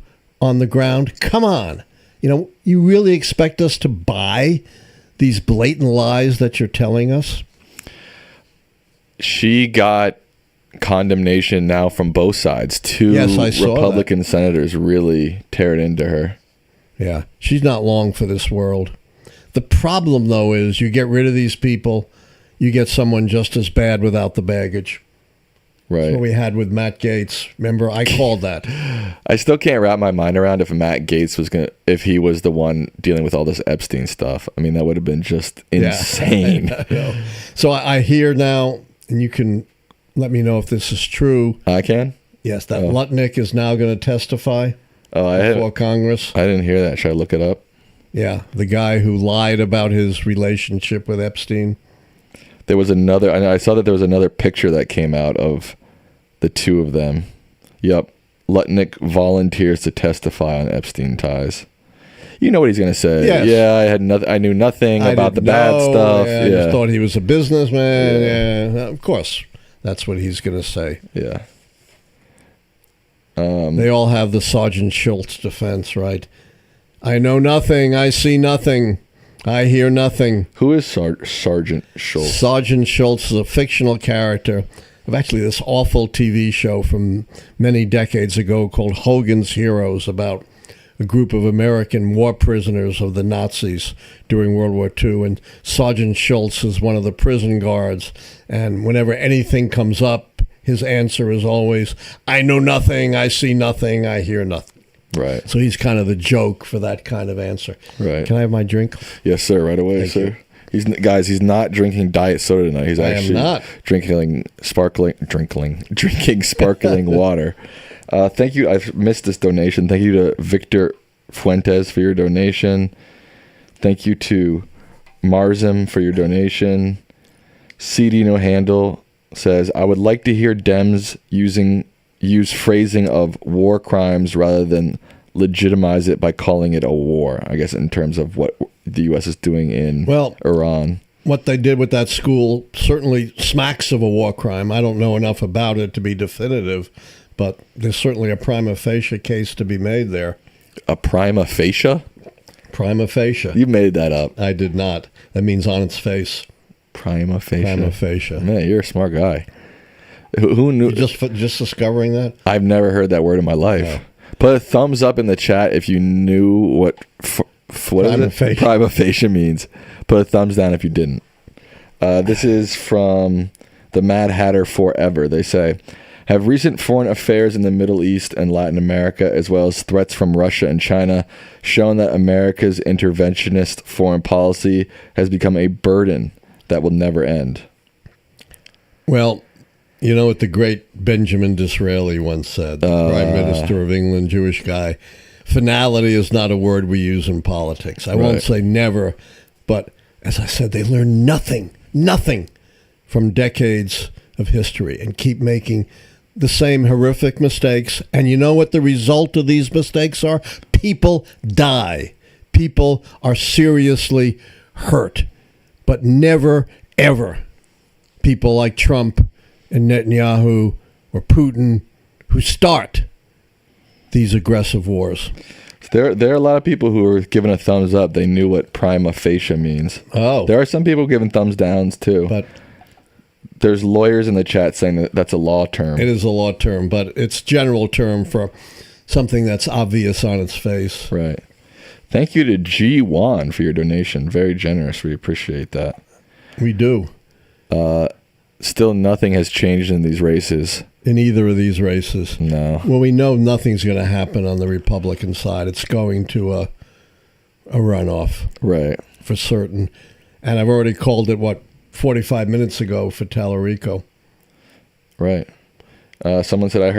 on the ground? Come on. You really expect us to buy these blatant lies that you're telling us? She got condemnation now from both sides. Two Republican senators really tear it into her. Yeah, she's not long for this world. The problem, though, is you get rid of these people, you get someone just as bad without the baggage. Right. That's what we had with Matt Gaetz. Remember, I called that. I still can't wrap my mind around if Matt Gaetz if he was the one dealing with all this Epstein stuff. I mean, that would have been just insane. Yeah. So I hear now, and you can let me know if this is true. I can? Yes, that Lichtman is now going to testify before Congress. I didn't hear that. Should I look it up? Yeah, the guy who lied about his relationship with Epstein. There was I saw that there was another picture that came out of the two of them. Yep. Lichtman volunteers to testify on Epstein ties. You know what he's going to say. Yes. Yeah, I knew nothing about the bad stuff. Yeah, I just thought he was a businessman. Yeah. Of course, that's what he's going to say. Yeah. They all have the Sergeant Schultz defense, right? I know nothing. I see nothing. I hear nothing. Who is Sergeant Schultz? Sergeant Schultz is a fictional character of actually this awful TV show from many decades ago called Hogan's Heroes, about a group of American war prisoners of the Nazis during World War II. And Sergeant Schultz is one of the prison guards. And whenever anything comes up, his answer is always, I know nothing, I see nothing, I hear nothing. Right. So he's kind of the joke for that kind of answer. Right. Can I have my drink? Yes, sir. Right away, Thank sir. You. He's not drinking diet soda tonight. He's actually drinking sparkling water. Thank you. I've missed this donation. Thank you to Victor Fuentes for your donation. Thank you to Marzim for your donation. CD No Handle says, I would like to hear Dems use phrasing of war crimes rather than legitimize it by calling it a war, I guess, in terms of what the U.S. is doing in Iran. What they did with that school certainly smacks of a war crime. I don't know enough about it to be definitive, but there's certainly a prima facie case to be made there. A prima facie? Prima facie. You made that up. I did not. That means on its face. Prima facie. Prima facie. Man, you're a smart guy. Who knew? Just discovering that? I've never heard that word in my life. No. Put a thumbs up in the chat if you knew what prima facie means. Put a thumbs down if you didn't. This is from the Mad Hatter Forever. They say, have recent foreign affairs in the Middle East and Latin America, as well as threats from Russia and China, shown that America's interventionist foreign policy has become a burden that will never end? Well, you know what the great Benjamin Disraeli once said, the Prime Minister of England, Jewish guy, finality is not a word we use in politics. I won't say never, but as I said, they learn nothing from decades of history and keep making the same horrific mistakes. And you know what the result of these mistakes are? People die. People are seriously hurt. But never, ever people like Trump and Netanyahu or Putin who start these aggressive wars. There are a lot of people who are giving a thumbs up. They knew what prima facie means. Oh. There are some people giving thumbs downs too. But there's lawyers in the chat saying that that's a law term. It is a law term, but it's general term for something that's obvious on its face. Right. Thank you to G. Wan for your donation. Very generous. We appreciate that. We do. Still nothing has changed in these races. In either of these races. No. Well, we know nothing's going to happen on the Republican side. It's going to a runoff. Right. For certain. And I've already called it, 45 minutes ago for Tallarico. Right. Someone said, I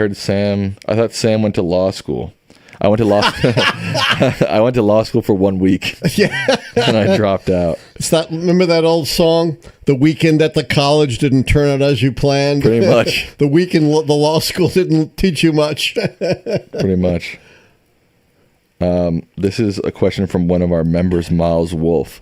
thought Sam went to law school. I went to law school for 1 week. Yeah. And I dropped out. Remember that old song? The weekend at the college didn't turn out as you planned. Pretty much. The weekend the law school didn't teach you much. Pretty much. This is a question from one of our members, Miles Wolf.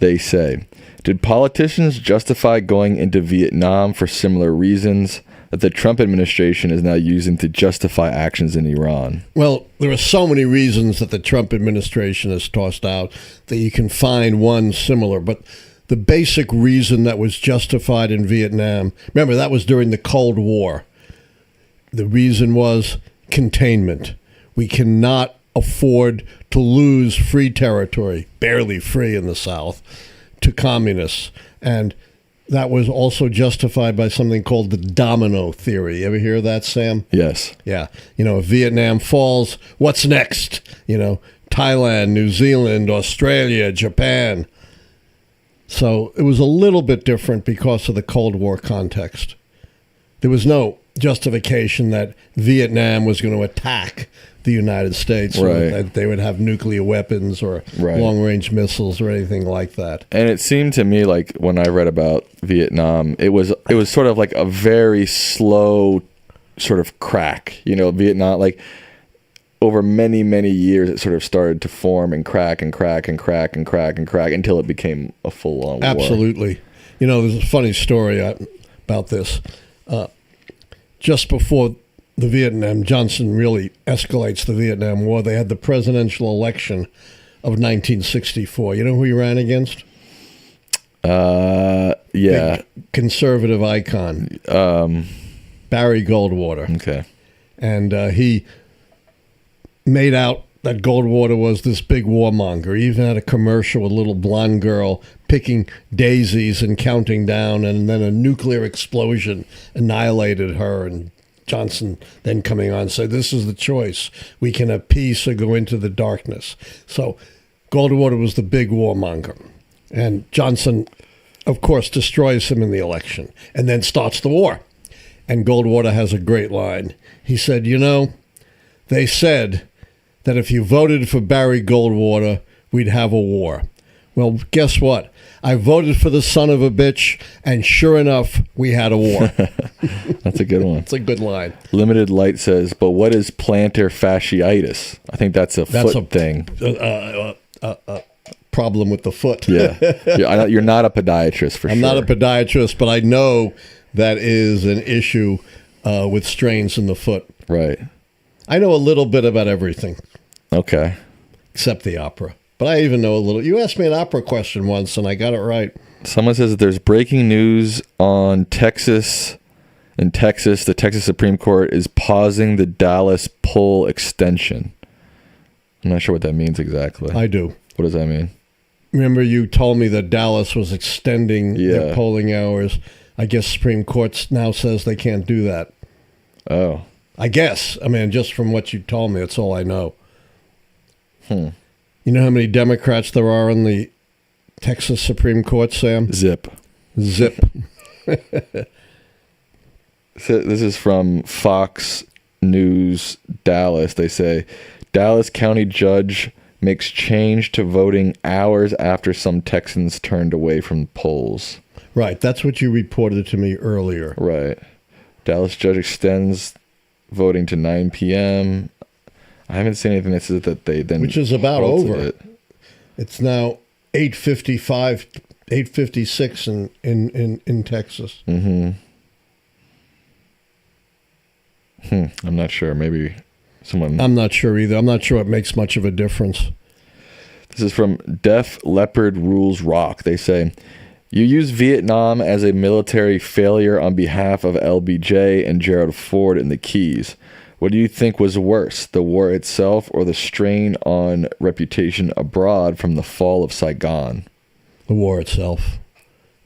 They say, did politicians justify going into Vietnam for similar reasons that the Trump administration is now using to justify actions in Iran? Well, there are so many reasons that the Trump administration has tossed out that you can find one similar. But the basic reason that was justified in Vietnam, remember, that was during the Cold War. The reason was containment. We cannot afford to lose free territory, barely free in the South, to communists. And that was also justified by something called the domino theory. Ever hear that, Sam? Yes. Yeah. If Vietnam falls, what's next? Thailand, New Zealand, Australia, Japan. So it was a little bit different because of the Cold War context. There was no justification that Vietnam was going to attack the United States, right, or that they would have nuclear weapons or long-range missiles or anything like that. And it seemed to me like when I read about Vietnam, it was sort of like a very slow sort of crack. Vietnam, like over many, many years, it sort of started to form and crack and crack and crack and crack and crack until it became a full-on war. Absolutely. There's a funny story about this. Just before the Vietnam, Johnson really escalates the Vietnam War. They had the presidential election of 1964. You know who he ran against? Yeah. Big conservative icon. Barry Goldwater. Okay. And he made out that Goldwater was this big warmonger. He even had a commercial with a little blonde girl picking daisies and counting down, and then a nuclear explosion annihilated her. And Johnson then coming on said, this is the choice. We can have peace or go into the darkness. So Goldwater was the big warmonger. And Johnson, of course, destroys him in the election and then starts the war. And Goldwater has a great line. He said, they said that if you voted for Barry Goldwater, we'd have a war. Well, guess what? I voted for the son of a bitch, and sure enough, we had a war. That's a good one. That's a good line. Limited Light says, but what is plantar fasciitis? I think that's a foot thing. Problem with the foot. Yeah. You're not a podiatrist, for sure. I'm not a podiatrist, but I know that is an issue with strains in the foot. Right. I know a little bit about everything. Okay. Except the opera. But I even know a little. You asked me an opera question once, and I got it right. Someone says that there's breaking news on Texas. In Texas, the Texas Supreme Court is pausing the Dallas poll extension. I'm not sure what that means exactly. I do. What does that mean? Remember you told me that Dallas was extending their polling hours. I guess Supreme Court now says they can't do that. Oh. I guess. I mean, just from what you told me, that's all I know. You know how many Democrats there are in the Texas Supreme Court, Sam? Zip. So this is from Fox News Dallas. They say, Dallas County judge makes change to voting hours after some Texans turned away from polls. Right. That's what you reported to me earlier. Right. Dallas judge extends voting to 9 p.m. I haven't seen anything that says that they then... Which is about over. It's now 8:55, 8:56 in Texas. Mm-hmm. I'm not sure. Maybe someone... I'm not sure either. I'm not sure it makes much of a difference. This is from Def Leppard Rules Rock. They say, you use Vietnam as a military failure on behalf of LBJ and Gerald Ford in the Keys. What do you think was worse, the war itself or the strain on reputation abroad from the fall of Saigon? The war itself.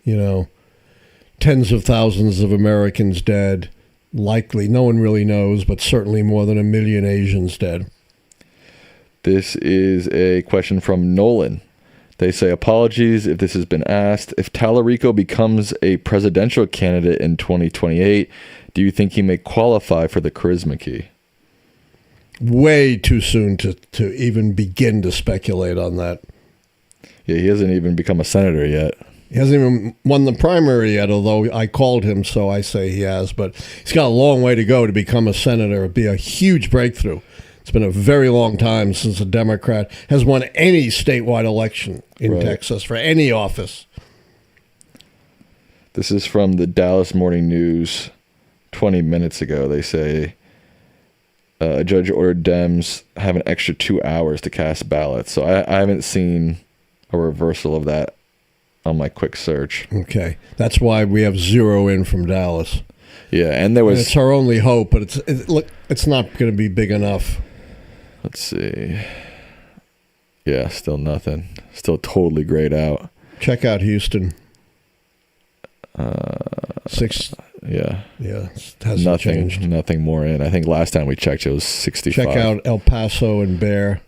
Tens of thousands of Americans dead. Likely, no one really knows, but certainly more than 1 million Asians dead. This is a question from Nolan. They say, apologies if this has been asked. If Tallarico becomes a presidential candidate in 2028, do you think he may qualify for the Charisma Key? Way too soon to even begin to speculate on that. Yeah, he hasn't even become a senator yet. He hasn't even won the primary yet, although I called him, so I say he has. But he's got a long way to go to become a senator. It'd be a huge breakthrough It's been a very long time since a Democrat has won any statewide election in Texas for any office. This is from the Dallas Morning News 20 minutes ago. They say a judge ordered Dems have an extra 2 hours to cast ballots. So I haven't seen a reversal of that on my quick search. Okay. That's why we have 0 in from Dallas. Yeah, and there was... And it's our only hope, but it's not going to be big enough. Let's see. Yeah, still nothing. Still totally grayed out. Check out Houston. 6. Yeah. Yeah, it hasn't changed. Nothing more in. I think last time we checked it was 65. Check out El Paso and Bear.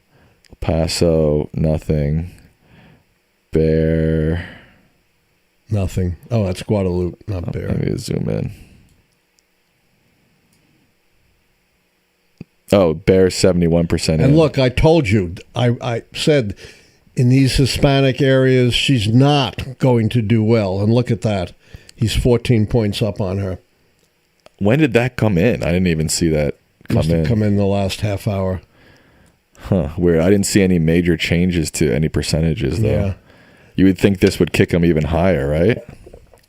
El Paso, nothing. Bear. Nothing. Oh, that's Guadalupe, not Bear. Let me zoom in. Oh, Bear 71% in. And look, I told you, I said in these Hispanic areas, she's not going to do well. And look at that. He's 14 points up on her. When did that come in? I didn't even see that Must have come in the last half hour. Huh, weird. I didn't see any major changes to any percentages, though. Yeah. You would think this would kick him even higher, right?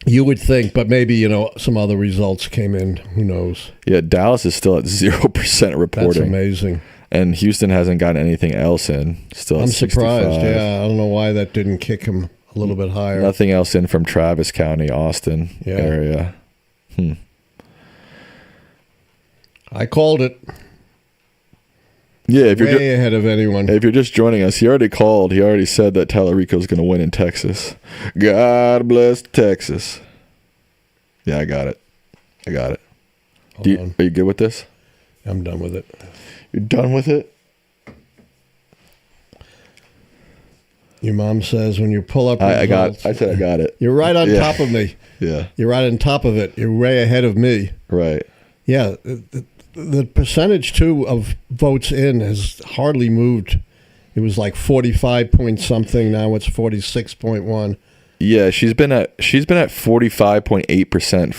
You would think, but maybe, some other results came in. Who knows? Yeah, Dallas is still at 0% reporting. That's amazing. And Houston hasn't gotten anything else in. Still, I'm at 65. surprised. Yeah, I don't know why that didn't kick him a little bit higher. Nothing else in from Travis County, Austin area. I called it. Yeah, if you're way ahead of anyone. If you're just joining us, he already called. He already said that Tallarico's going to win in Texas. God bless Texas. Yeah, I got it. Are you good with this? I'm done with it. You're done with it? Your mom says when you pull up I results, said I got it. You're right on top of me. Yeah. You're right on top of it. You're way ahead of me. Right. Yeah. The percentage, too, of votes in has hardly moved. It was like 45 point something. Now it's 46.1. Yeah, she's been at 45.8%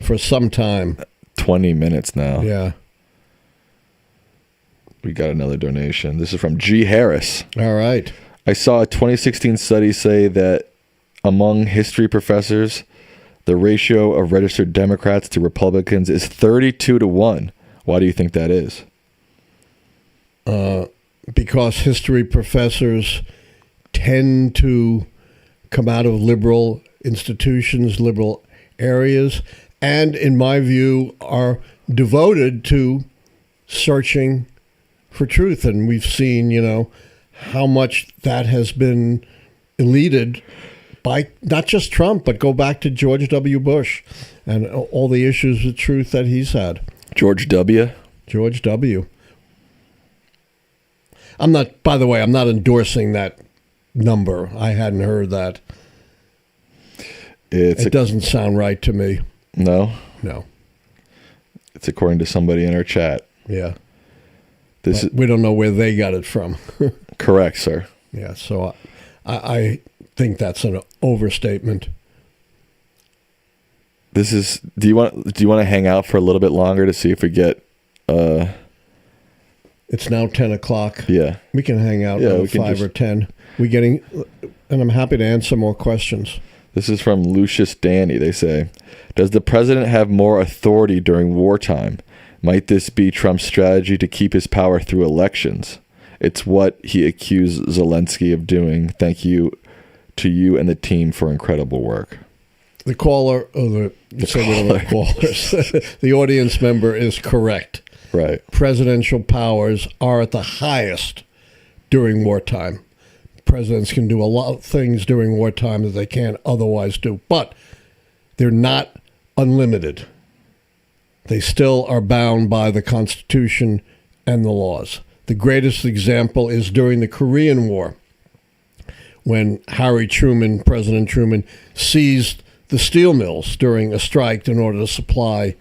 for some time. 20 minutes now. Yeah. We got another donation. This is from G. Harris. All right. I saw a 2016 study say that among history professors, the ratio of registered Democrats to Republicans is 32-1. Why do you think that is? Because history professors tend to come out of liberal institutions, liberal areas, and in my view are devoted to searching for truth. And we've seen, how much that has been eluded by not just Trump, but go back to George W. Bush and all the issues with truth that he's had. George W. By the way, I'm not endorsing that number. I hadn't heard that. It doesn't sound right to me. No? No. It's according to somebody in our chat. Yeah. We don't know where they got it from. Correct, sir. Yeah, so I think that's an overstatement. Do you want to hang out for a little bit longer to see if we get It's now 10 o'clock. Yeah. We can hang out at 5 or 10. And I'm happy to answer more questions. This is from Lucius Danny. They say, does the president have more authority during wartime? Might this be Trump's strategy to keep his power through elections? It's what he accused Zelensky of doing. Thank you to you and the team for incredible work. The caller, the audience member is correct. Right. Presidential powers are at the highest during wartime. Presidents can do a lot of things during wartime that they can't otherwise do, but they're not unlimited. They still are bound by the Constitution and the laws. The greatest example is during the Korean War, when President Truman, seized the steel mills during a strike in order to supply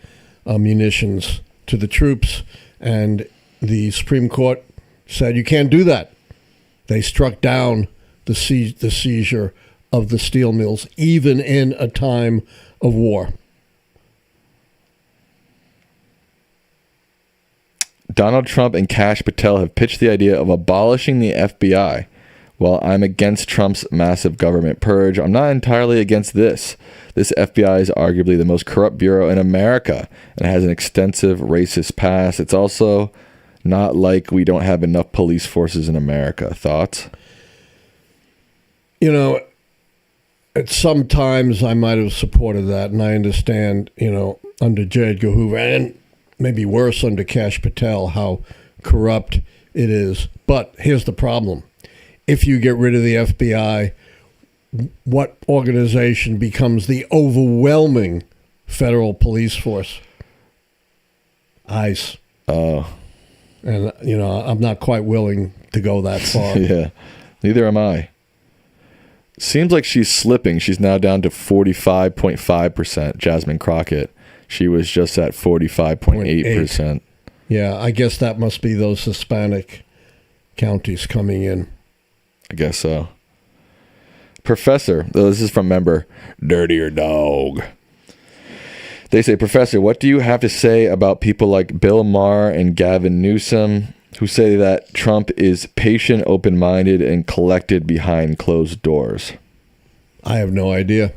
munitions to the troops, and the Supreme Court said you can't do that. They struck down the seizure of the steel mills, even in a time of war. Donald Trump and Kash Patel have pitched the idea of abolishing the FBI. While I'm against Trump's massive government purge, I'm not entirely against this. This FBI is arguably the most corrupt bureau in America and has an extensive racist past. It's also not like we don't have enough police forces in America. Thoughts? You know, at some times I might have supported that, and I understand, under J. Edgar Hoover, and maybe worse under Kash Patel, how corrupt it is. But here's the problem. If you get rid of the FBI, what organization becomes the overwhelming federal police force? ICE. Oh. And, I'm not quite willing to go that far. Yeah, neither am I. Seems like she's slipping. She's now down to 45.5%, Jasmine Crockett. She was just at 45.8%. Yeah, I guess that must be those Hispanic counties coming in. I guess so. Professor, this is from member Dirtier Dog. They say, Professor, what do you have to say about people like Bill Maher and Gavin Newsom who say that Trump is patient, open-minded, and collected behind closed doors? I have no idea.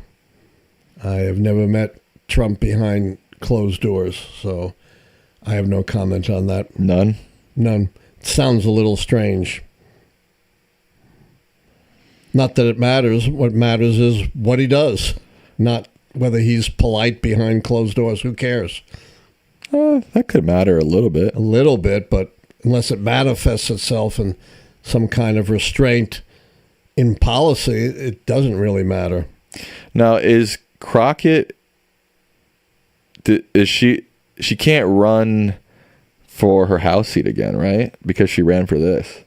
I have never met Trump behind closed doors, so I have no comment on that. None? None. It sounds a little strange. Not that it matters. What matters is what he does, not whether he's polite behind closed doors. Who cares? That could matter a little bit. A little bit, but unless it manifests itself in some kind of restraint in policy, it doesn't really matter. Now, is Crockett, is she can't run for her House seat again, right? Because she ran for this.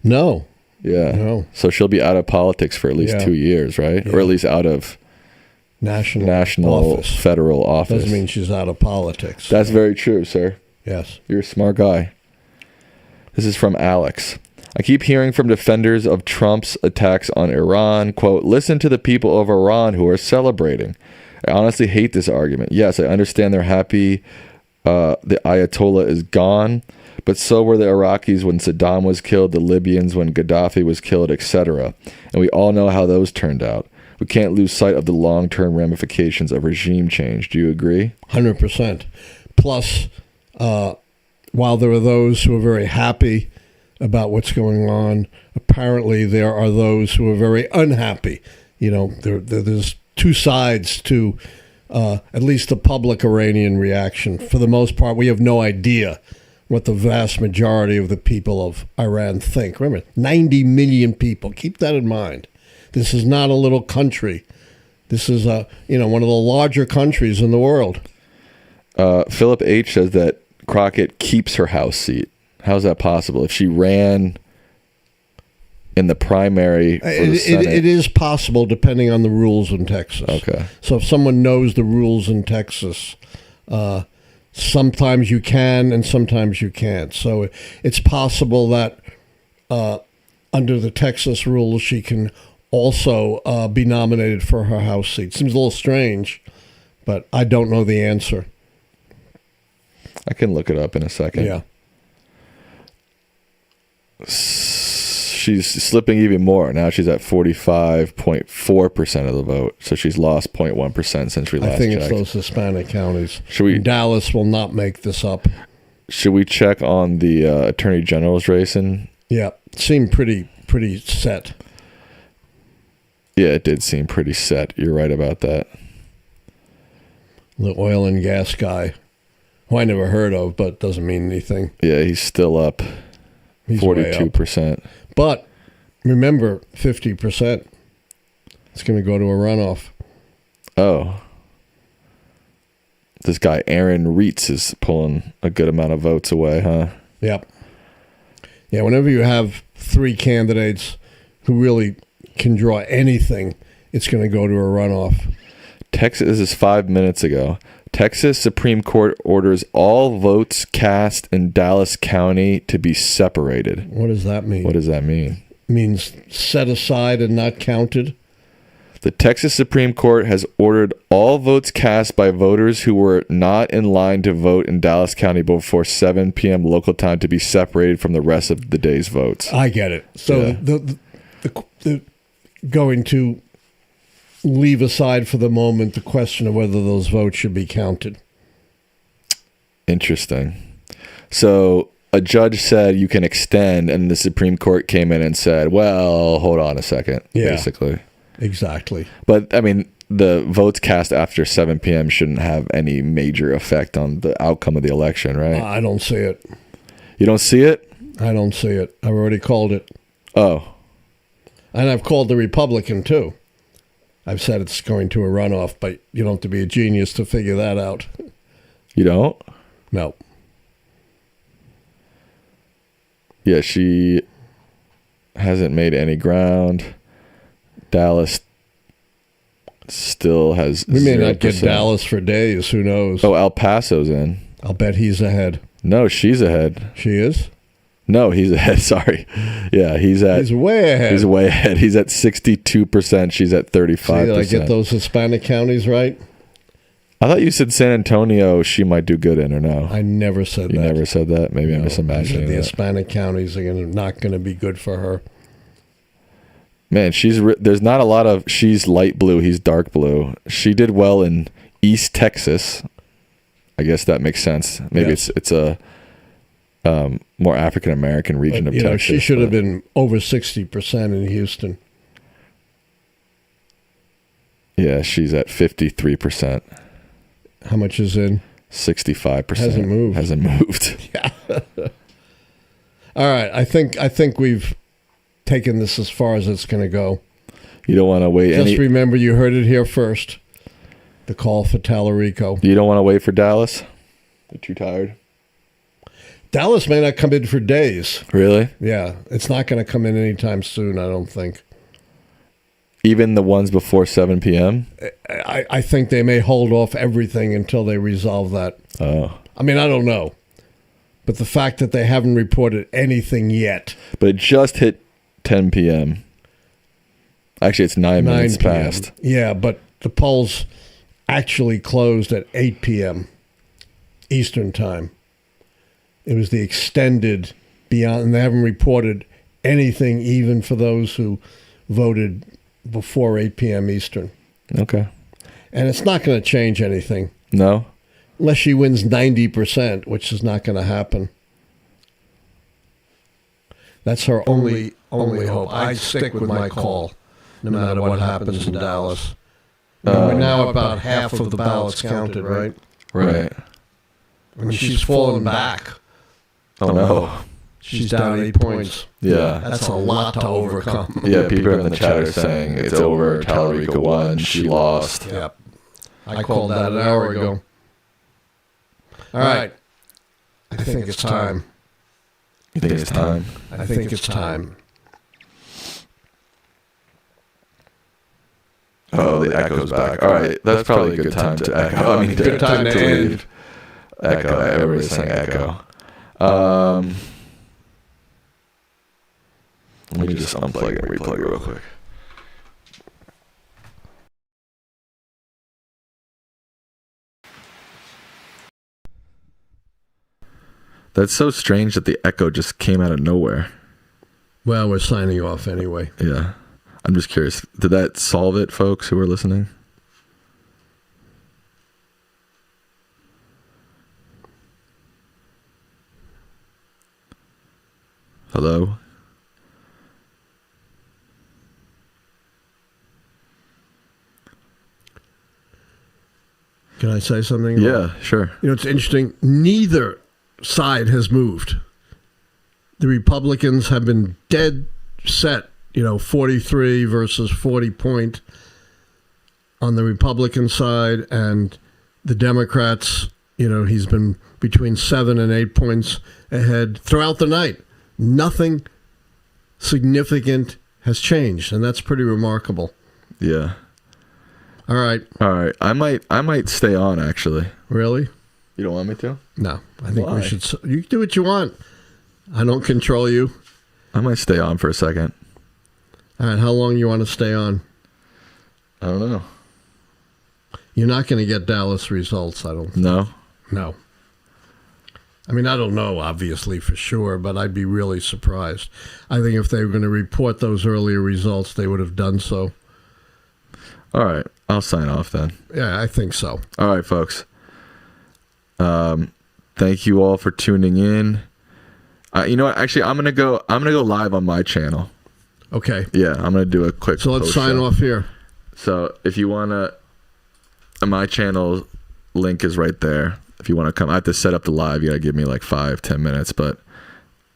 No. Yeah. No. So she'll be out of politics for at least 2 years, right? Yeah. Or at least out of national office. Federal office. Doesn't mean she's out of politics. That's very true, sir. Yes. You're a smart guy. This is from Alex. I keep hearing from defenders of Trump's attacks on Iran, quote, listen to the people of Iran who are celebrating. I honestly hate this argument. Yes, I understand they're happy the Ayatollah is gone, but so were the Iraqis when Saddam was killed, the Libyans when Gaddafi was killed, etc. And we all know how those turned out. We can't lose sight of the long-term ramifications of regime change. Do you agree? 100%. Plus, while there are those who are very happy about what's going on, apparently there are those who are very unhappy. There's two sides to at least the public Iranian reaction. For the most part, we have no idea what the vast majority of the people of Iran think. Remember, 90 million people. Keep that in mind. This is not a little country. This is one of the larger countries in the world. Philip H. says that Crockett keeps her House seat. How's that possible? If she ran in the primary for the Senate? It is possible, depending on the rules in Texas. Okay. So if someone knows the rules in Texas, sometimes you can and sometimes you can't. So it's possible that under the Texas rules, she can also be nominated for her House seat. Seems a little strange, but I don't know the answer. I can look it up in a second. Yeah. She's slipping even more. Now she's at 45.4% of the vote. So she's lost 0.1% since we last checked. I think it's those Hispanic counties. And Dallas will not make this up. Should we check on the Attorney General's race? Yeah, it seemed pretty set. Yeah, it did seem pretty set. You're right about that. The oil and gas guy, who I never heard of, but doesn't mean anything. Yeah, he's still up. He's 42%. But remember, 50%. It's going to go to a runoff. Oh. This guy, Aaron Reitz, is pulling a good amount of votes away, huh? Yep. Yeah, whenever you have three candidates who really can draw anything, it's going to go to a runoff. Texas, this is 5 minutes ago. Texas Supreme Court orders all votes cast in Dallas County to be separated. What does that mean? What does that mean? It means set aside and not counted. The Texas Supreme Court has ordered all votes cast by voters who were not in line to vote in Dallas County before 7 p.m. local time to be separated from the rest of the day's votes. I get it. So the going to leave aside for the moment the question of whether those votes should be counted. Interesting. So a judge said you can extend, and the Supreme Court came in and said, well, hold on a second, basically. Exactly. But, I mean, the votes cast after 7 p.m. shouldn't have any major effect on the outcome of the election, right? I don't see it. You don't see it? I don't see it. I've already called it. Oh. And I've called the Republican, too. I've said it's going to a runoff, but you don't have to be a genius to figure that out. You don't? No. Yeah, she hasn't made any ground. Dallas still has We may 0%. not get Dallas for days. Who knows? Oh, El Paso's in. I'll bet he's ahead. No, she's ahead. She is? No, he's ahead. Sorry. Yeah, he's way ahead. He's way ahead. He's at 62%. She's at 35%. See, did I get those Hispanic counties right? I thought you said San Antonio she might do good in, or no? I never said that. You never said that? Maybe I'm misimagining the that. Hispanic counties are not going to be good for her. Man, there's not a lot of... She's light blue. He's dark blue. She did well in East Texas. I guess that makes sense. Maybe it's a more African-American region of Texas. She should have been over 60% in Houston. Yeah, she's at 53%. How much is in? 65%. Hasn't moved. Yeah. All right. I think we've taken this as far as it's going to go. You don't want to wait. Just remember, you heard it here first. The call for Tallarico. You don't want to wait for Dallas? You're too tired? Dallas may not come in for days. Really? Yeah. It's not going to come in anytime soon, I don't think. Even the ones before 7 p.m.? I think they may hold off everything until they resolve that. Oh. I mean, I don't know. But the fact that they haven't reported anything yet. But it just hit 10 p.m. Actually, it's 9 minutes past. Yeah, but the polls actually closed at 8 p.m. Eastern time. It was the extended beyond, and they haven't reported anything even for those who voted before 8 p.m. Eastern. Okay. And it's not going to change anything. No? Unless she wins 90%, which is not going to happen. That's her only hope. I stick with my call, no matter what happens in Dallas. We're now about half of the ballots counted, right? Right. I mean, she's fallen back. Oh, no. She's down 8 points. Yeah. That's a lot to overcome. Yeah, people in the chat are saying it's over. Tallarico won. She lost. Yep. I called that an hour ago. All right. I think it's time. You think it's time? I think it's time. Oh, the echo's back. All right. That's probably a good time to echo. I mean, good time to end. leave. Echo. Everybody's saying echo. Let me just unplug and replug it real quick. That's so strange that the echo just came out of nowhere. Well, we're signing off anyway. Yeah. I'm just curious. Did that solve it, folks who are listening? Hello? Can I say something? Yeah, sure. You know, it's interesting. Neither side has moved. The Republicans have been dead set, 43 versus 40 point on the Republican side, and the Democrats, he's been between 7 and 8 points ahead throughout the night. Nothing significant has changed, and that's pretty remarkable. Yeah. All right. I might stay on, actually. Really? You don't want me to? No. I think we should. You do what you want. I don't control you. I might stay on for a second. All right. How long you want to stay on? I don't know. You're not going to get Dallas results, I don't think. No? No. I mean, I don't know, obviously, for sure, but I'd be really surprised. I think if they were going to report those earlier results, they would have done so. All right. I'll sign off then. Yeah, I think so. All right, folks. Thank you all for tuning in. You know what? Actually, I'm gonna go live on my channel. Okay. Yeah, I'm gonna do a quick. So let's sign off here. So if you wanna, my channel link is right there. If you want to come, I have to set up the live. You gotta give me like 5-10 minutes, but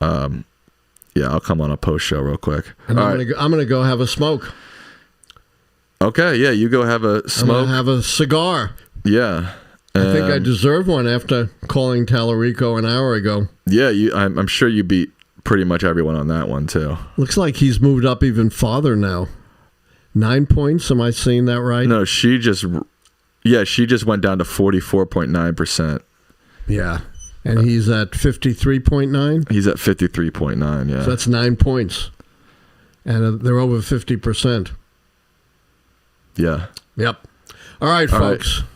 yeah, I'll come on a post show real quick. And I'm gonna go have a smoke. Okay, yeah, you go have a smoke. I'm gonna have a cigar. Yeah. I think I deserve one after calling Tallarico an hour ago. Yeah, I'm sure you beat pretty much everyone on that one too. Looks like he's moved up even farther now. 9 points. Am I seeing that right? No, she just went down to 44.9%. Yeah, and he's at 53.9. He's at 53.9. Yeah, so that's 9 points, and they're over 50%. Yeah. Yep. All right, folks. Right.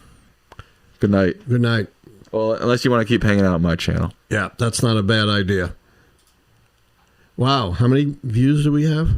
Good night. Good night. Well, unless you want to keep hanging out on my channel. Yeah, that's not a bad idea. Wow, how many views do we have?